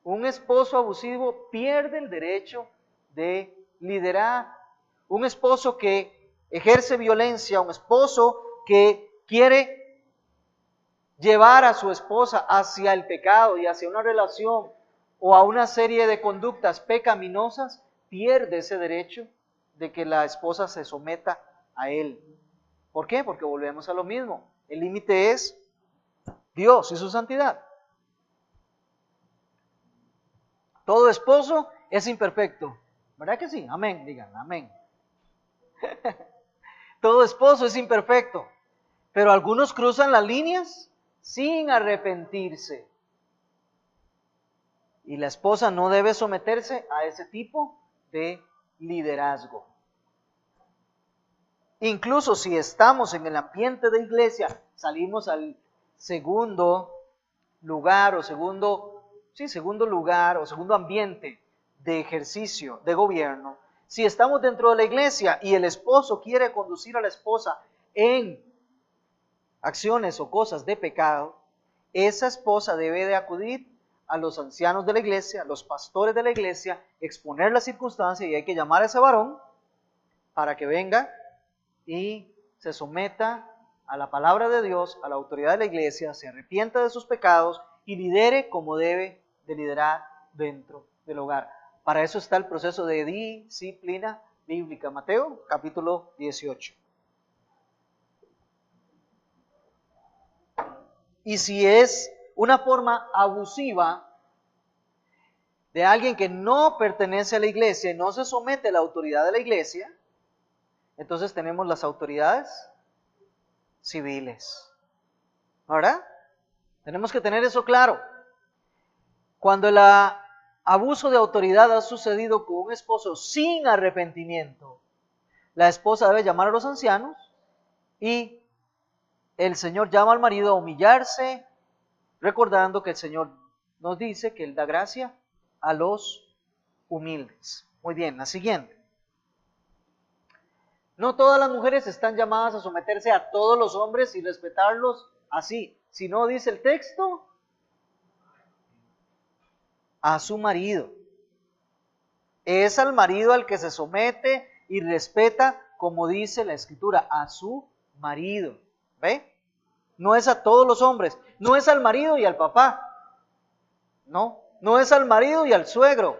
Un esposo abusivo pierde el derecho de liderar. Un esposo que ejerce violencia, un esposo que quiere llevar a su esposa hacia el pecado y hacia una relación o a una serie de conductas pecaminosas, pierde ese derecho de que la esposa se someta a él. ¿Por qué? Porque volvemos a lo mismo. El límite es Dios y su santidad. Todo esposo es imperfecto. ¿Verdad que sí? Amén, digan, amén. Todo esposo es imperfecto, pero algunos cruzan las líneas sin arrepentirse. Y la esposa no debe someterse a ese tipo de liderazgo. Incluso si estamos en el ambiente de iglesia, salimos al segundo lugar o segundo ambiente de ejercicio, de gobierno. Si estamos dentro de la iglesia y el esposo quiere conducir a la esposa en acciones o cosas de pecado, esa esposa debe de acudir a los ancianos de la iglesia, a los pastores de la iglesia, exponer la circunstancia, y hay que llamar a ese varón para que venga y se someta a la palabra de Dios, a la autoridad de la iglesia, se arrepienta de sus pecados y lidere como debe de liderar dentro del hogar. Para eso está el proceso de disciplina bíblica. Mateo, capítulo 18. Y si es una forma abusiva de alguien que no pertenece a la iglesia y no se somete a la autoridad de la iglesia, entonces tenemos las autoridades civiles. ¿Verdad? Tenemos que tener eso claro. Cuando el abuso de autoridad ha sucedido con un esposo sin arrepentimiento, la esposa debe llamar a los ancianos y el Señor llama al marido a humillarse, recordando que el Señor nos dice que Él da gracia a los humildes. Muy bien, la siguiente. No todas las mujeres están llamadas a someterse a todos los hombres y respetarlos así. Si no dice el texto, a su marido. Es al marido al que se somete y respeta, como dice la Escritura, a su marido. ¿Ve? No es a todos los hombres, no es al marido y al papá. No es al marido y al suegro.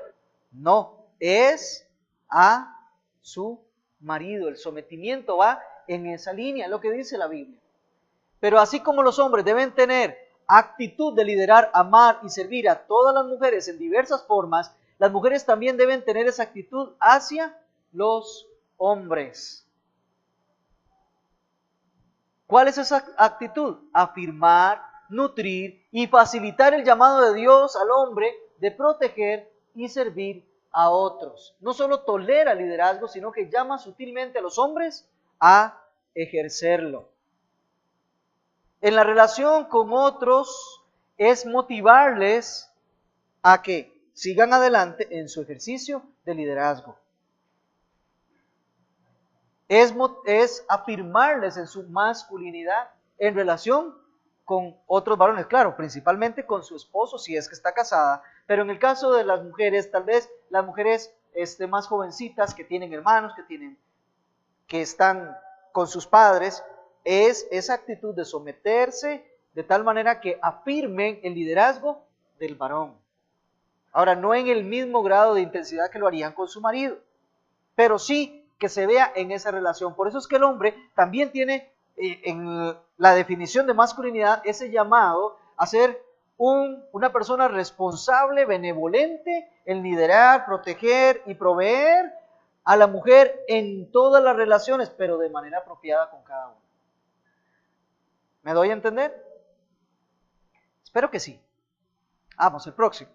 No, es a su marido. El sometimiento va en esa línea, es lo que dice la Biblia. Pero así como los hombres deben tener actitud de liderar, amar y servir a todas las mujeres en diversas formas, las mujeres también deben tener esa actitud hacia los hombres. ¿Cuál es esa actitud? Afirmar, nutrir y facilitar el llamado de Dios al hombre de proteger y servir a otros. No solo tolera el liderazgo, sino que llama sutilmente a los hombres a ejercerlo. En la relación con otros es motivarles a que sigan adelante en su ejercicio de liderazgo. Es afirmarles en su masculinidad en relación con otros varones, claro, principalmente con su esposo si es que está casada, Pero en el caso de las mujeres, tal vez las mujeres más jovencitas que tienen hermanos, que están con sus padres, es esa actitud de someterse de tal manera que afirmen el liderazgo del varón. Ahora, no en el mismo grado de intensidad que lo harían con su marido, pero sí que se vea en esa relación. Por eso es que el hombre también tiene en la definición de masculinidad ese llamado a ser una persona responsable, benevolente, en liderar, proteger y proveer a la mujer en todas las relaciones, pero de manera apropiada con cada uno. ¿Me doy a entender? Espero que sí. Vamos, el próximo.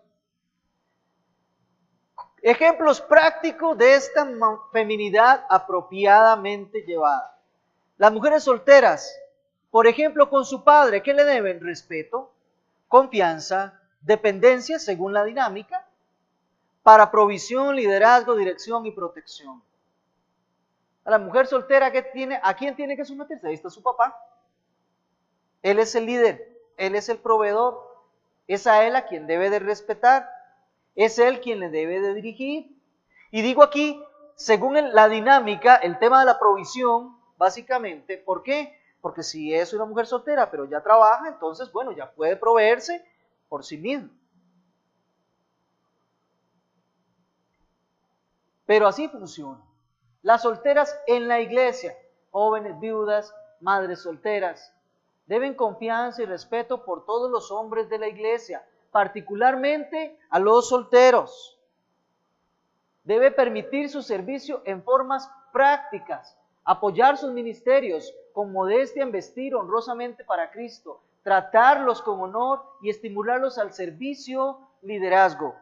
Ejemplos prácticos de esta feminidad apropiadamente llevada. Las mujeres solteras, por ejemplo, con su padre, ¿qué le deben? Respeto, confianza, dependencia según la dinámica, para provisión, liderazgo, dirección y protección. A la mujer soltera, ¿a quién tiene que someterse? Ahí está su papá. Él es el líder, él es el proveedor, es a él a quien debe de respetar, es él quien le debe de dirigir. Y digo aquí, según la dinámica, el tema de la provisión, básicamente, ¿por qué? Porque si es una mujer soltera, pero ya trabaja, entonces, bueno, ya puede proveerse por sí misma. Pero así funciona. Las solteras en la iglesia, jóvenes, viudas, madres solteras, deben confianza y respeto por todos los hombres de la iglesia, particularmente a los solteros. Debe permitir su servicio en formas prácticas, apoyar sus ministerios con modestia en vestir honrosamente para Cristo, tratarlos con honor y estimularlos al servicio, liderazgo.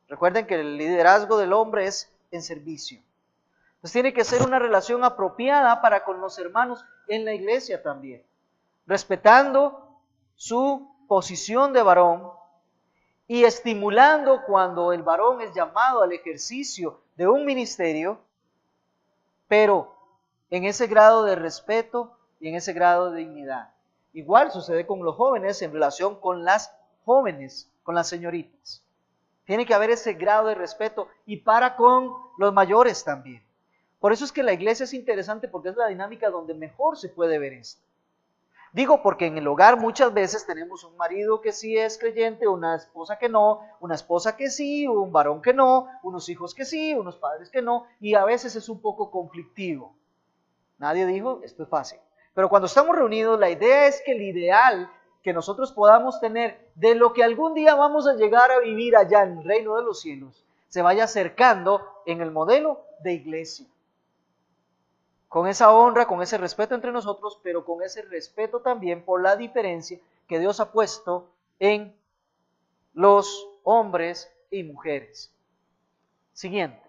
Recuerden que el liderazgo del hombre es en servicio. Entonces tiene que ser una relación apropiada para con los hermanos en la iglesia también, respetando su posición de varón y estimulando cuando el varón es llamado al ejercicio de un ministerio, pero en ese grado de respeto y en ese grado de dignidad. Igual sucede con los jóvenes en relación con las jóvenes, con las señoritas. Tiene que haber ese grado de respeto y para con los mayores también. Por eso es que la iglesia es interesante porque es la dinámica donde mejor se puede ver esto. Digo porque en el hogar muchas veces tenemos un marido que sí es creyente, una esposa que no, una esposa que sí, un varón que no, unos hijos que sí, unos padres que no, y a veces es un poco conflictivo. Nadie dijo, esto es fácil. Pero cuando estamos reunidos, la idea es que el ideal que nosotros podamos tener de lo que algún día vamos a llegar a vivir allá en el reino de los cielos, se vaya acercando en el modelo de iglesia. Con esa honra, con ese respeto entre nosotros, pero con ese respeto también por la diferencia que Dios ha puesto en los hombres y mujeres. Siguiente.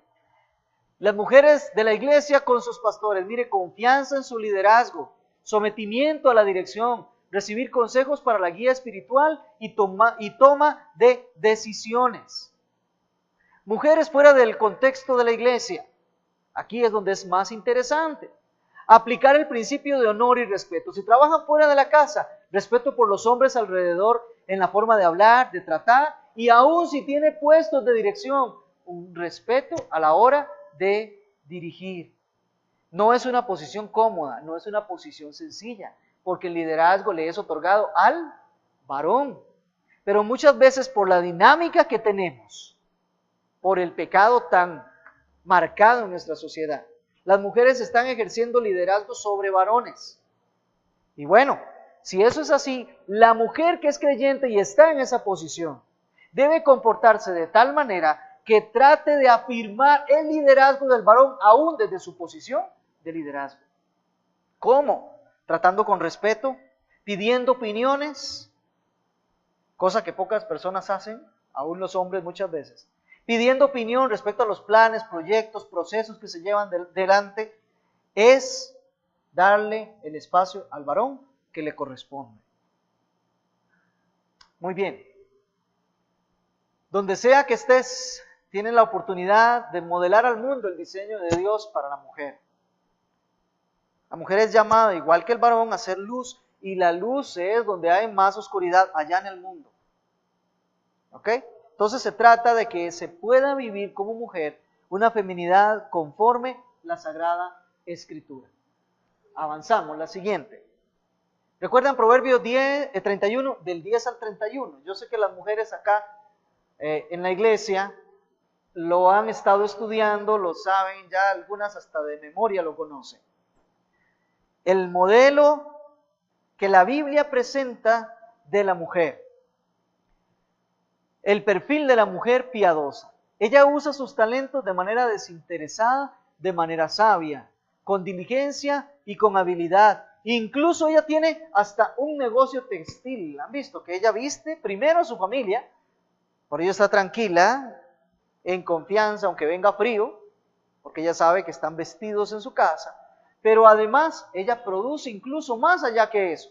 Las mujeres de la iglesia con sus pastores, mire, confianza en su liderazgo, sometimiento a la dirección, recibir consejos para la guía espiritual y toma de decisiones. Mujeres fuera del contexto de la iglesia, aquí es donde es más interesante. Aplicar el principio de honor y respeto. Si trabajan fuera de la casa, respeto por los hombres alrededor en la forma de hablar, de tratar, y aún si tiene puestos de dirección, un respeto a la hora de dirigir. No es una posición cómoda, no es una posición sencilla, porque el liderazgo le es otorgado al varón. Pero muchas veces por la dinámica que tenemos, por el pecado tan marcado en nuestra sociedad, las mujeres están ejerciendo liderazgo sobre varones. Y bueno, si eso es así, la mujer que es creyente y está en esa posición, debe comportarse de tal manera que trate de afirmar el liderazgo del varón aún desde su posición de liderazgo. ¿Cómo? Tratando con respeto, pidiendo opiniones, cosa que pocas personas hacen, aún los hombres muchas veces. Pidiendo opinión respecto a los planes, proyectos, procesos que se llevan delante, es darle el espacio al varón que le corresponde. Muy bien. Donde sea que estés, tienes la oportunidad de modelar al mundo el diseño de Dios para la mujer. La mujer es llamada, igual que el varón, a ser luz, y la luz es donde hay más oscuridad allá en el mundo. ¿Ok? Entonces se trata de que se pueda vivir como mujer una feminidad conforme la Sagrada Escritura. Avanzamos, la siguiente. ¿Recuerdan Proverbios 31, del 10 al 31? Yo sé que las mujeres acá en la iglesia lo han estado estudiando, lo saben, ya algunas hasta de memoria lo conocen. El modelo que la Biblia presenta de la mujer. El perfil de la mujer piadosa. Ella usa sus talentos de manera desinteresada, de manera sabia, con diligencia y con habilidad. Incluso ella tiene hasta un negocio textil. ¿Han visto? Que ella viste primero a su familia, por ello está tranquila, en confianza, aunque venga frío, porque ella sabe que están vestidos en su casa, pero además ella produce incluso más allá que eso.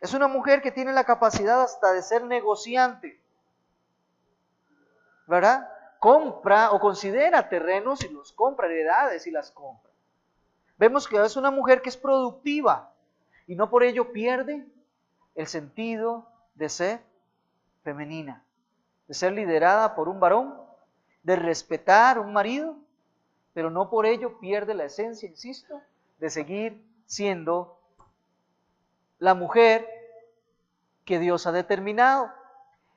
Es una mujer que tiene la capacidad hasta de ser negociante, ¿verdad? Compra o considera terrenos y los compra, heredades y las compra. Vemos que es una mujer que es productiva y no por ello pierde el sentido de ser femenina, de ser liderada por un varón, de respetar a un marido, pero no por ello pierde la esencia, insisto, de seguir siendo la mujer que Dios ha determinado.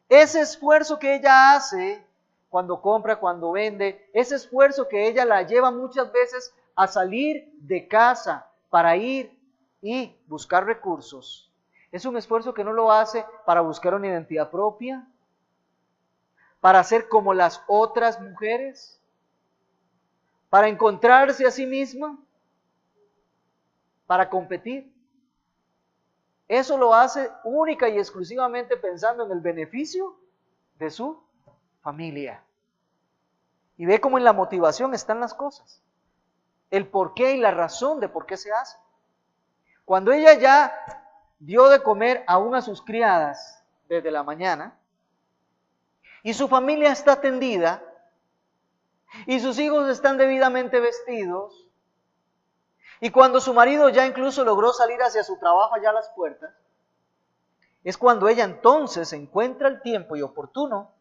Ese esfuerzo que ella hace cuando compra, cuando vende, ese esfuerzo que ella la lleva muchas veces a salir de casa para ir y buscar recursos, es un esfuerzo que no lo hace para buscar una identidad propia, para ser como las otras mujeres, para encontrarse a sí misma, para competir. Eso lo hace única y exclusivamente pensando en el beneficio de su familia. Y ve cómo en la motivación están las cosas, el porqué y la razón de por qué se hace. Cuando ella ya dio de comer aún a sus criadas desde la mañana, y su familia está atendida, y sus hijos están debidamente vestidos, y cuando su marido ya incluso logró salir hacia su trabajo allá a las puertas, es cuando ella entonces encuentra el tiempo y oportuno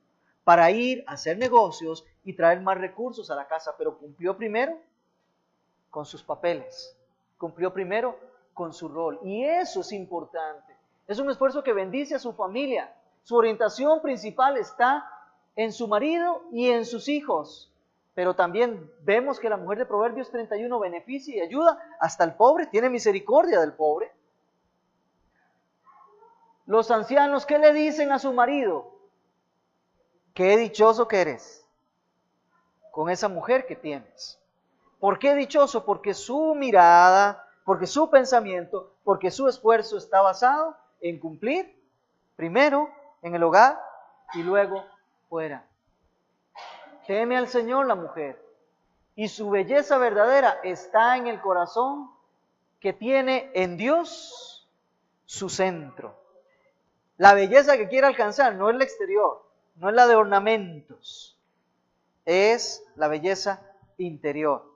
para ir a hacer negocios y traer más recursos a la casa, pero cumplió primero con sus papeles, cumplió primero con su rol, y eso es importante. Es un esfuerzo que bendice a su familia. Su orientación principal está en su marido y en sus hijos. Pero también vemos que la mujer de Proverbios 31 beneficia y ayuda hasta el pobre, tiene misericordia del pobre. Los ancianos, ¿qué le dicen a su marido? Qué dichoso que eres con esa mujer que tienes. ¿Por qué dichoso? Porque su mirada, porque su pensamiento, porque su esfuerzo está basado en cumplir primero en el hogar y luego fuera. Teme al Señor la mujer, y su belleza verdadera está en el corazón que tiene en Dios su centro. La belleza que quiere alcanzar no es la exterior, no es la de ornamentos, es la belleza interior.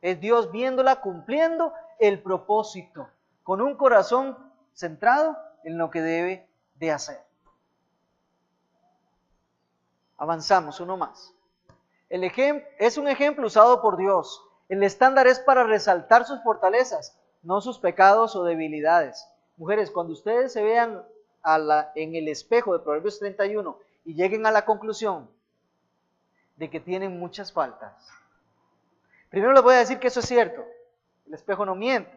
Es Dios viéndola cumpliendo el propósito, con un corazón centrado en lo que debe de hacer. Avanzamos, uno más. Es un ejemplo usado por Dios. El estándar es para resaltar sus fortalezas, no sus pecados o debilidades. Mujeres, cuando ustedes se vean en el espejo de Proverbios 31 y lleguen a la conclusión de que tienen muchas faltas, primero les voy a decir que eso es cierto. El espejo no miente.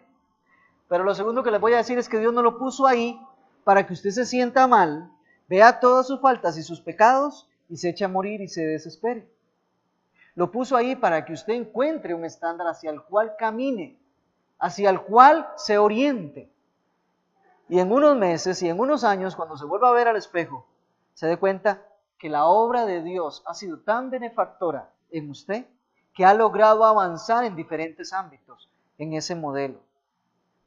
Pero lo segundo que les voy a decir es que Dios no lo puso ahí para que usted se sienta mal, vea todas sus faltas y sus pecados y se eche a morir y se desespere. Lo puso ahí para que usted encuentre un estándar hacia el cual camine, hacia el cual se oriente. Y en unos meses y en unos años, cuando se vuelva a ver al espejo, se dé cuenta que la obra de Dios ha sido tan benefactora en usted que ha logrado avanzar en diferentes ámbitos en ese modelo.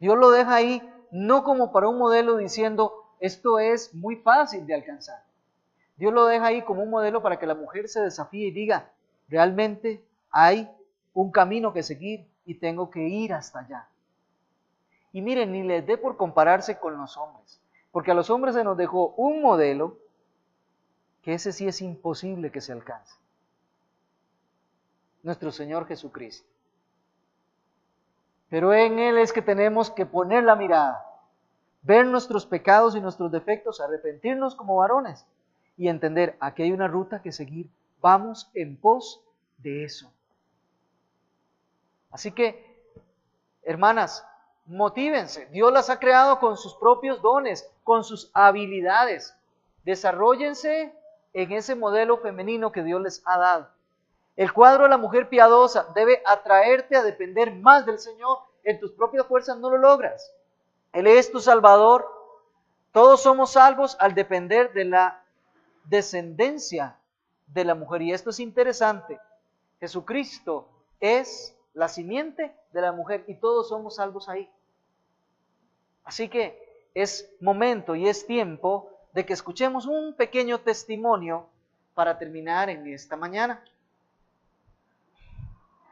Dios lo deja ahí no como para un modelo diciendo esto es muy fácil de alcanzar. Dios lo deja ahí como un modelo para que la mujer se desafíe y diga, realmente hay un camino que seguir y tengo que ir hasta allá. Y miren, ni les dé por compararse con los hombres, porque a los hombres se nos dejó un modelo que ese sí es imposible que se alcance. Nuestro Señor Jesucristo. Pero en Él es que tenemos que poner la mirada, ver nuestros pecados y nuestros defectos, arrepentirnos como varones y entender, aquí hay una ruta que seguir, vamos en pos de eso. Así que, hermanas, motívense, Dios las ha creado con sus propios dones, con sus habilidades, desarróllense en ese modelo femenino que Dios les ha dado. El cuadro de la mujer piadosa debe atraerte a depender más del Señor. En tus propias fuerzas no lo logras. Él es tu Salvador. Todos somos salvos al depender de la descendencia de la mujer. Y esto es interesante. Jesucristo es la simiente de la mujer y todos somos salvos ahí. Así que es momento y es tiempo de que escuchemos un pequeño testimonio para terminar en esta mañana.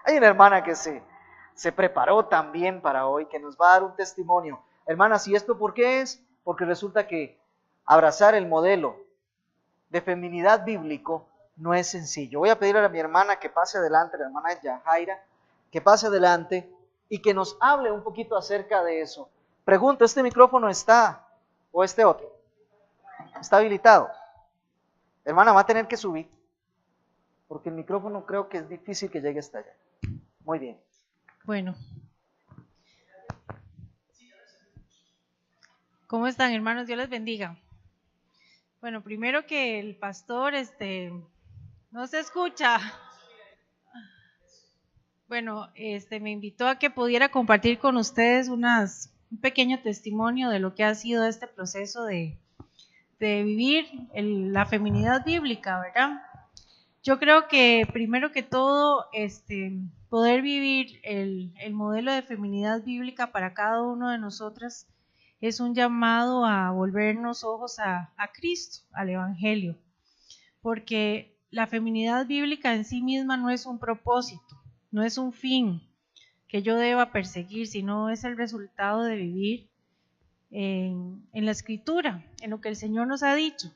Hay una hermana que se preparó también para hoy, que nos va a dar un testimonio. Hermanas, ¿y esto por qué es? Porque resulta que abrazar el modelo de feminidad bíblico no es sencillo. Voy a pedirle a mi hermana que pase adelante, la hermana Yajaira, que pase adelante y que nos hable un poquito acerca de eso. Pregunto, ¿este micrófono está o este otro? ¿Está habilitado? Hermana, va a tener que subir, porque el micrófono creo que es difícil que llegue hasta allá. Muy bien. Bueno. ¿Cómo están, hermanos? Dios les bendiga. Bueno, primero que el pastor, no se escucha. Bueno, me invitó a que pudiera compartir con ustedes un pequeño testimonio de lo que ha sido este proceso de vivir la feminidad bíblica, ¿verdad? Yo creo que primero que todo, poder vivir el modelo de feminidad bíblica para cada uno de nosotras es un llamado a volvernos ojos a Cristo, al Evangelio, porque la feminidad bíblica en sí misma no es un propósito, no es un fin que yo deba perseguir, sino es el resultado de vivir en la Escritura, en lo que el Señor nos ha dicho.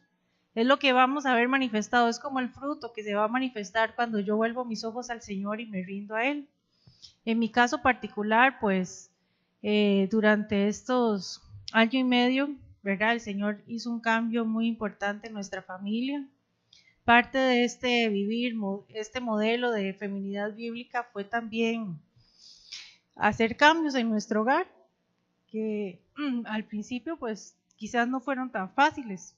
Es lo que vamos a ver manifestado, es como el fruto que se va a manifestar cuando yo vuelvo mis ojos al Señor y me rindo a Él. En mi caso particular, pues durante estos año y medio, ¿verdad? El Señor hizo un cambio muy importante en nuestra familia. Parte de vivir este modelo de feminidad bíblica fue también hacer cambios en nuestro hogar, que al principio pues quizás no fueron tan fáciles.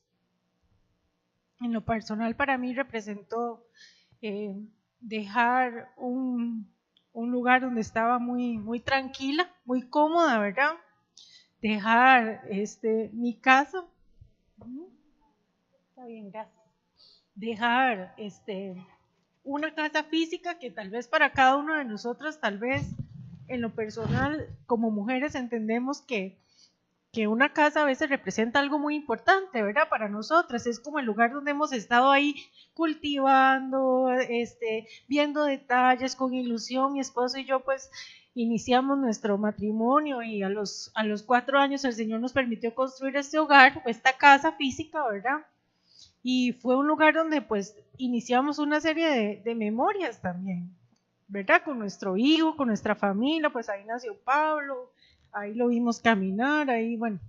En lo personal para mí representó dejar un lugar donde estaba muy tranquila, muy cómoda, ¿verdad? Dejar mi casa. Está bien, gracias. Dejar una casa física que tal vez para cada uno de nosotros, tal vez en lo personal, como mujeres entendemos que una casa a veces representa algo muy importante, ¿verdad? Para nosotras, es como el lugar donde hemos estado ahí cultivando, viendo detalles con ilusión. Mi esposo y yo pues iniciamos nuestro matrimonio y a los 4 años el Señor nos permitió construir este hogar, esta casa física, ¿verdad? Y fue un lugar donde pues iniciamos una serie de memorias también, ¿verdad? Con nuestro hijo, con nuestra familia, pues ahí nació Pablo, ahí lo vimos caminar, ahí, bueno,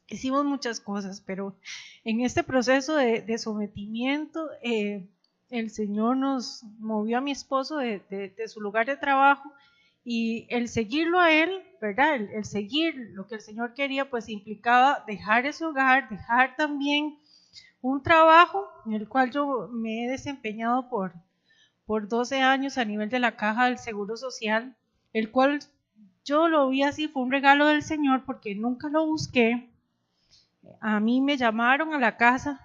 hicimos muchas cosas, pero en este proceso de sometimiento, el Señor nos movió a mi esposo de su lugar de trabajo y el seguirlo a él, ¿verdad? El seguir lo que el Señor quería, pues implicaba dejar ese hogar, dejar también un trabajo en el cual yo me he desempeñado por 12 años a nivel de la Caja del Seguro Social, el cual yo lo vi así, fue un regalo del Señor porque nunca lo busqué. A mí me llamaron a la casa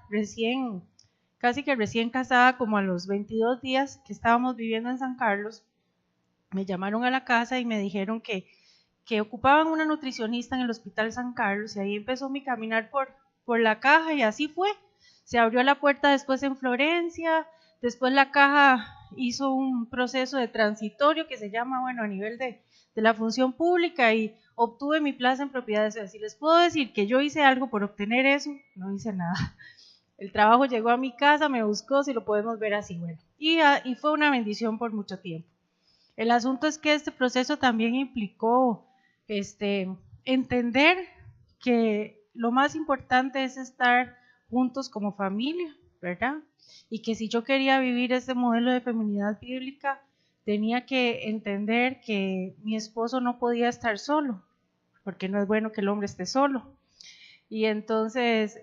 casi que recién casada, como a los 22 días que estábamos viviendo en San Carlos, me llamaron a la casa y me dijeron que ocupaban una nutricionista en el Hospital San Carlos y ahí empezó mi caminar por la Caja y así fue. Se abrió la puerta después en Florencia, después la Caja hizo un proceso de transitorio que se llama, bueno, a nivel de la función pública y obtuve mi plaza en propiedades. Si les puedo decir que yo hice algo por obtener eso, no hice nada. El trabajo llegó a mi casa, me buscó, si lo podemos ver así, bueno. Y fue una bendición por mucho tiempo. El asunto es que este proceso también implicó entender que lo más importante es estar juntos como familia, ¿verdad? Y que si yo quería vivir ese modelo de feminidad bíblica, tenía que entender que mi esposo no podía estar solo, porque no es bueno que el hombre esté solo. Y entonces,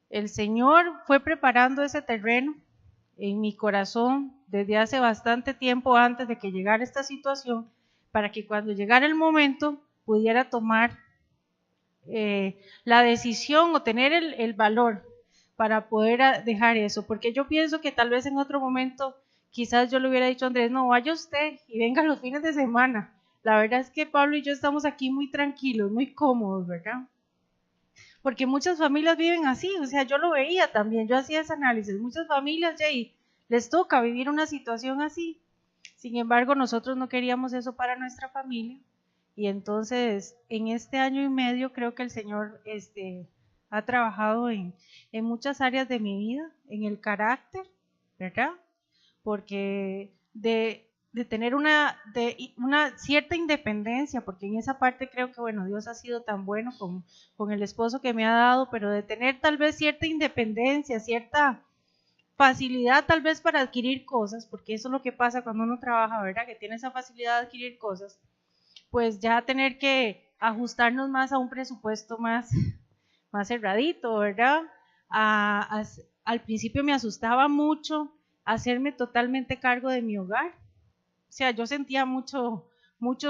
el Señor fue preparando ese terreno en mi corazón desde hace bastante tiempo antes de que llegara esta situación, para que cuando llegara el momento pudiera tomar la decisión o tener el valor para poder dejar eso, porque yo pienso que tal vez en otro momento quizás yo le hubiera dicho a Andrés, no, vaya usted y venga los fines de semana. La verdad es que Pablo y yo estamos aquí muy tranquilos, muy cómodos, ¿verdad? Porque muchas familias viven así, o sea, yo lo veía también, yo hacía ese análisis, muchas familias ya les toca vivir una situación así. Sin embargo, nosotros no queríamos eso para nuestra familia, y entonces en este año y medio creo que el Señor ha trabajado en muchas áreas de mi vida, en el carácter, ¿verdad? Porque de tener una cierta independencia, porque en esa parte creo que, bueno, Dios ha sido tan bueno con el esposo que me ha dado, pero de tener tal vez cierta independencia, cierta facilidad tal vez para adquirir cosas, porque eso es lo que pasa cuando uno trabaja, ¿verdad? Que tiene esa facilidad de adquirir cosas, pues ya tener que ajustarnos más a un presupuesto más cerradito, ¿verdad? Al principio me asustaba mucho hacerme totalmente cargo de mi hogar. O sea, yo sentía mucho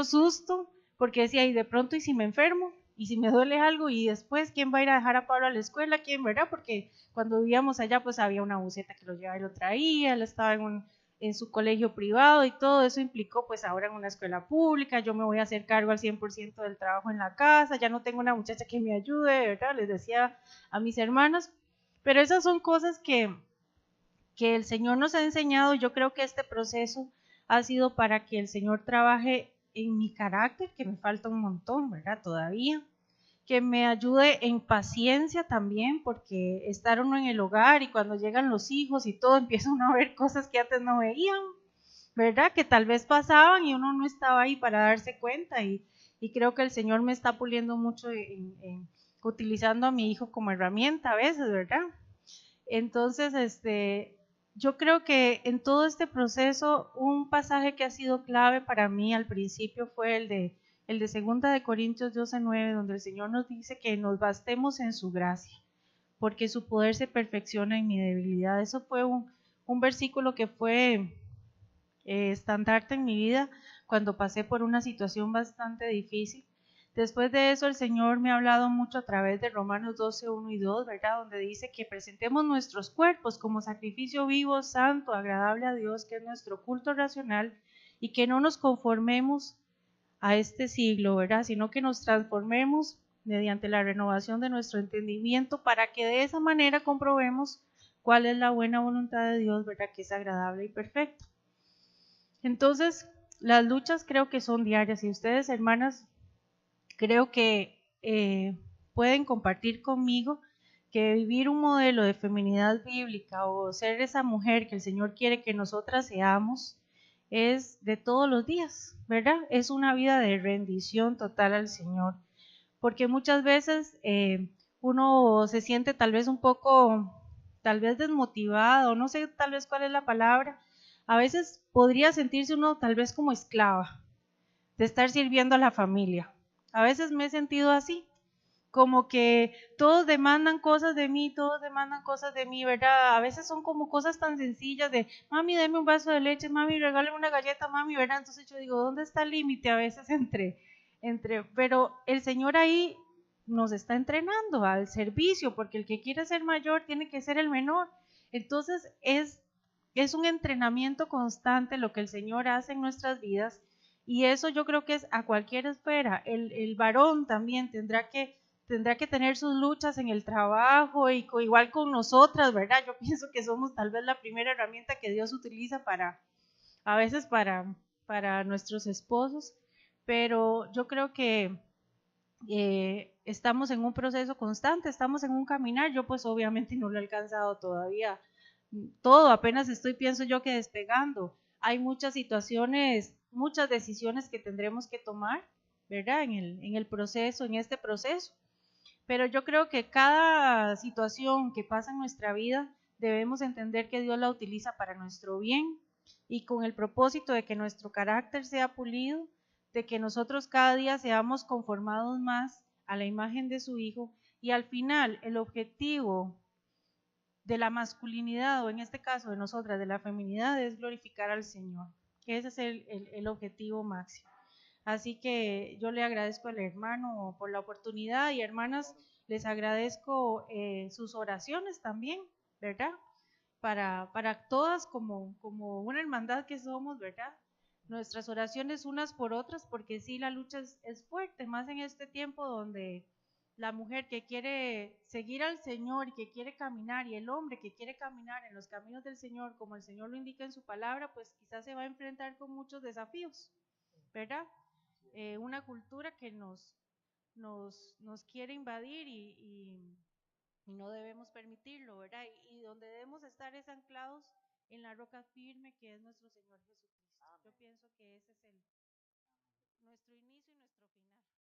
susto porque decía, y de pronto, ¿y si me enfermo? ¿Y si me duele algo? Y después, ¿quién va a ir a dejar a Pablo a la escuela? ¿Quién, verdad? Porque cuando vivíamos allá, pues había una buseta que lo llevaba y lo traía, él estaba en su colegio privado y todo eso implicó, pues ahora en una escuela pública, yo me voy a hacer cargo al 100% del trabajo en la casa, ya no tengo una muchacha que me ayude, ¿verdad? Les decía a mis hermanos, pero esas son cosas que el Señor nos ha enseñado. Yo creo que este proceso ha sido para que el Señor trabaje en mi carácter, que me falta un montón, ¿verdad? Todavía, que me ayude en paciencia también, porque estar uno en el hogar y cuando llegan los hijos y todo, empieza uno a ver cosas que antes no veían, ¿verdad? Que tal vez pasaban y uno no estaba ahí para darse cuenta, y creo que el Señor me está puliendo mucho utilizando a mi hijo como herramienta a veces, ¿verdad? Entonces, yo creo que en todo este proceso, un pasaje que ha sido clave para mí al principio fue el de 2 Corintios 12:9, donde el Señor nos dice que nos bastemos en su gracia, porque su poder se perfecciona en mi debilidad. Eso fue un versículo que fue estandarte en mi vida cuando pasé por una situación bastante difícil. Después de eso, el Señor me ha hablado mucho a través de Romanos 12:1 y 2, ¿verdad? Donde dice que presentemos nuestros cuerpos como sacrificio vivo, santo, agradable a Dios, que es nuestro culto racional, y que no nos conformemos a este siglo, ¿verdad? Sino que nos transformemos mediante la renovación de nuestro entendimiento, para que de esa manera comprobemos cuál es la buena voluntad de Dios, ¿verdad? Que es agradable y perfecta. Entonces, las luchas creo que son diarias, y ustedes, hermanas, creo que pueden compartir conmigo que vivir un modelo de feminidad bíblica o ser esa mujer que el Señor quiere que nosotras seamos es de todos los días, ¿verdad? Es una vida de rendición total al Señor, porque muchas veces uno se siente tal vez un poco, tal vez desmotivado, no sé tal vez cuál es la palabra. A veces podría sentirse uno tal vez como esclava de estar sirviendo a la familia. A veces me he sentido así, como que todos demandan cosas de mí, ¿verdad? A veces son como cosas tan sencillas de, mami, deme un vaso de leche, mami, regálame una galleta, mami, ¿verdad? Entonces yo digo, ¿dónde está el límite a veces pero el Señor ahí nos está entrenando al servicio, porque el que quiere ser mayor tiene que ser el menor. Entonces es un entrenamiento constante lo que el Señor hace en nuestras vidas, y eso yo creo que es a cualquier esfera. El varón también tendrá que tener sus luchas en el trabajo, y igual con nosotras, ¿verdad? Yo pienso que somos tal vez la primera herramienta que Dios utiliza a veces para nuestros esposos, pero yo creo que estamos en un proceso constante, estamos en un caminar. Yo pues obviamente no lo he alcanzado todavía todo, apenas pienso yo que despegando. Hay muchas situaciones, muchas decisiones que tendremos que tomar, ¿verdad? En el proceso, en este proceso. Pero yo creo que cada situación que pasa en nuestra vida debemos entender que Dios la utiliza para nuestro bien y con el propósito de que nuestro carácter sea pulido, de que nosotros cada día seamos conformados más a la imagen de su Hijo y al final el objetivo de la masculinidad o en este caso de nosotras de la feminidad es glorificar al Señor. Ese es el objetivo máximo. Así que yo le agradezco al hermano por la oportunidad y hermanas, les agradezco sus oraciones también, ¿verdad? Para todas como una hermandad que somos, ¿verdad? Nuestras oraciones unas por otras, porque sí, la lucha es fuerte, más en este tiempo donde la mujer que quiere seguir al Señor y que quiere caminar y el hombre que quiere caminar en los caminos del Señor, como el Señor lo indica en su palabra, pues quizás se va a enfrentar con muchos desafíos, ¿verdad? Una cultura que nos quiere invadir y no debemos permitirlo, ¿verdad? Y donde debemos estar es anclados en la roca firme que es nuestro Señor Jesucristo. Yo pienso que ese es nuestro inicio y nuestro final.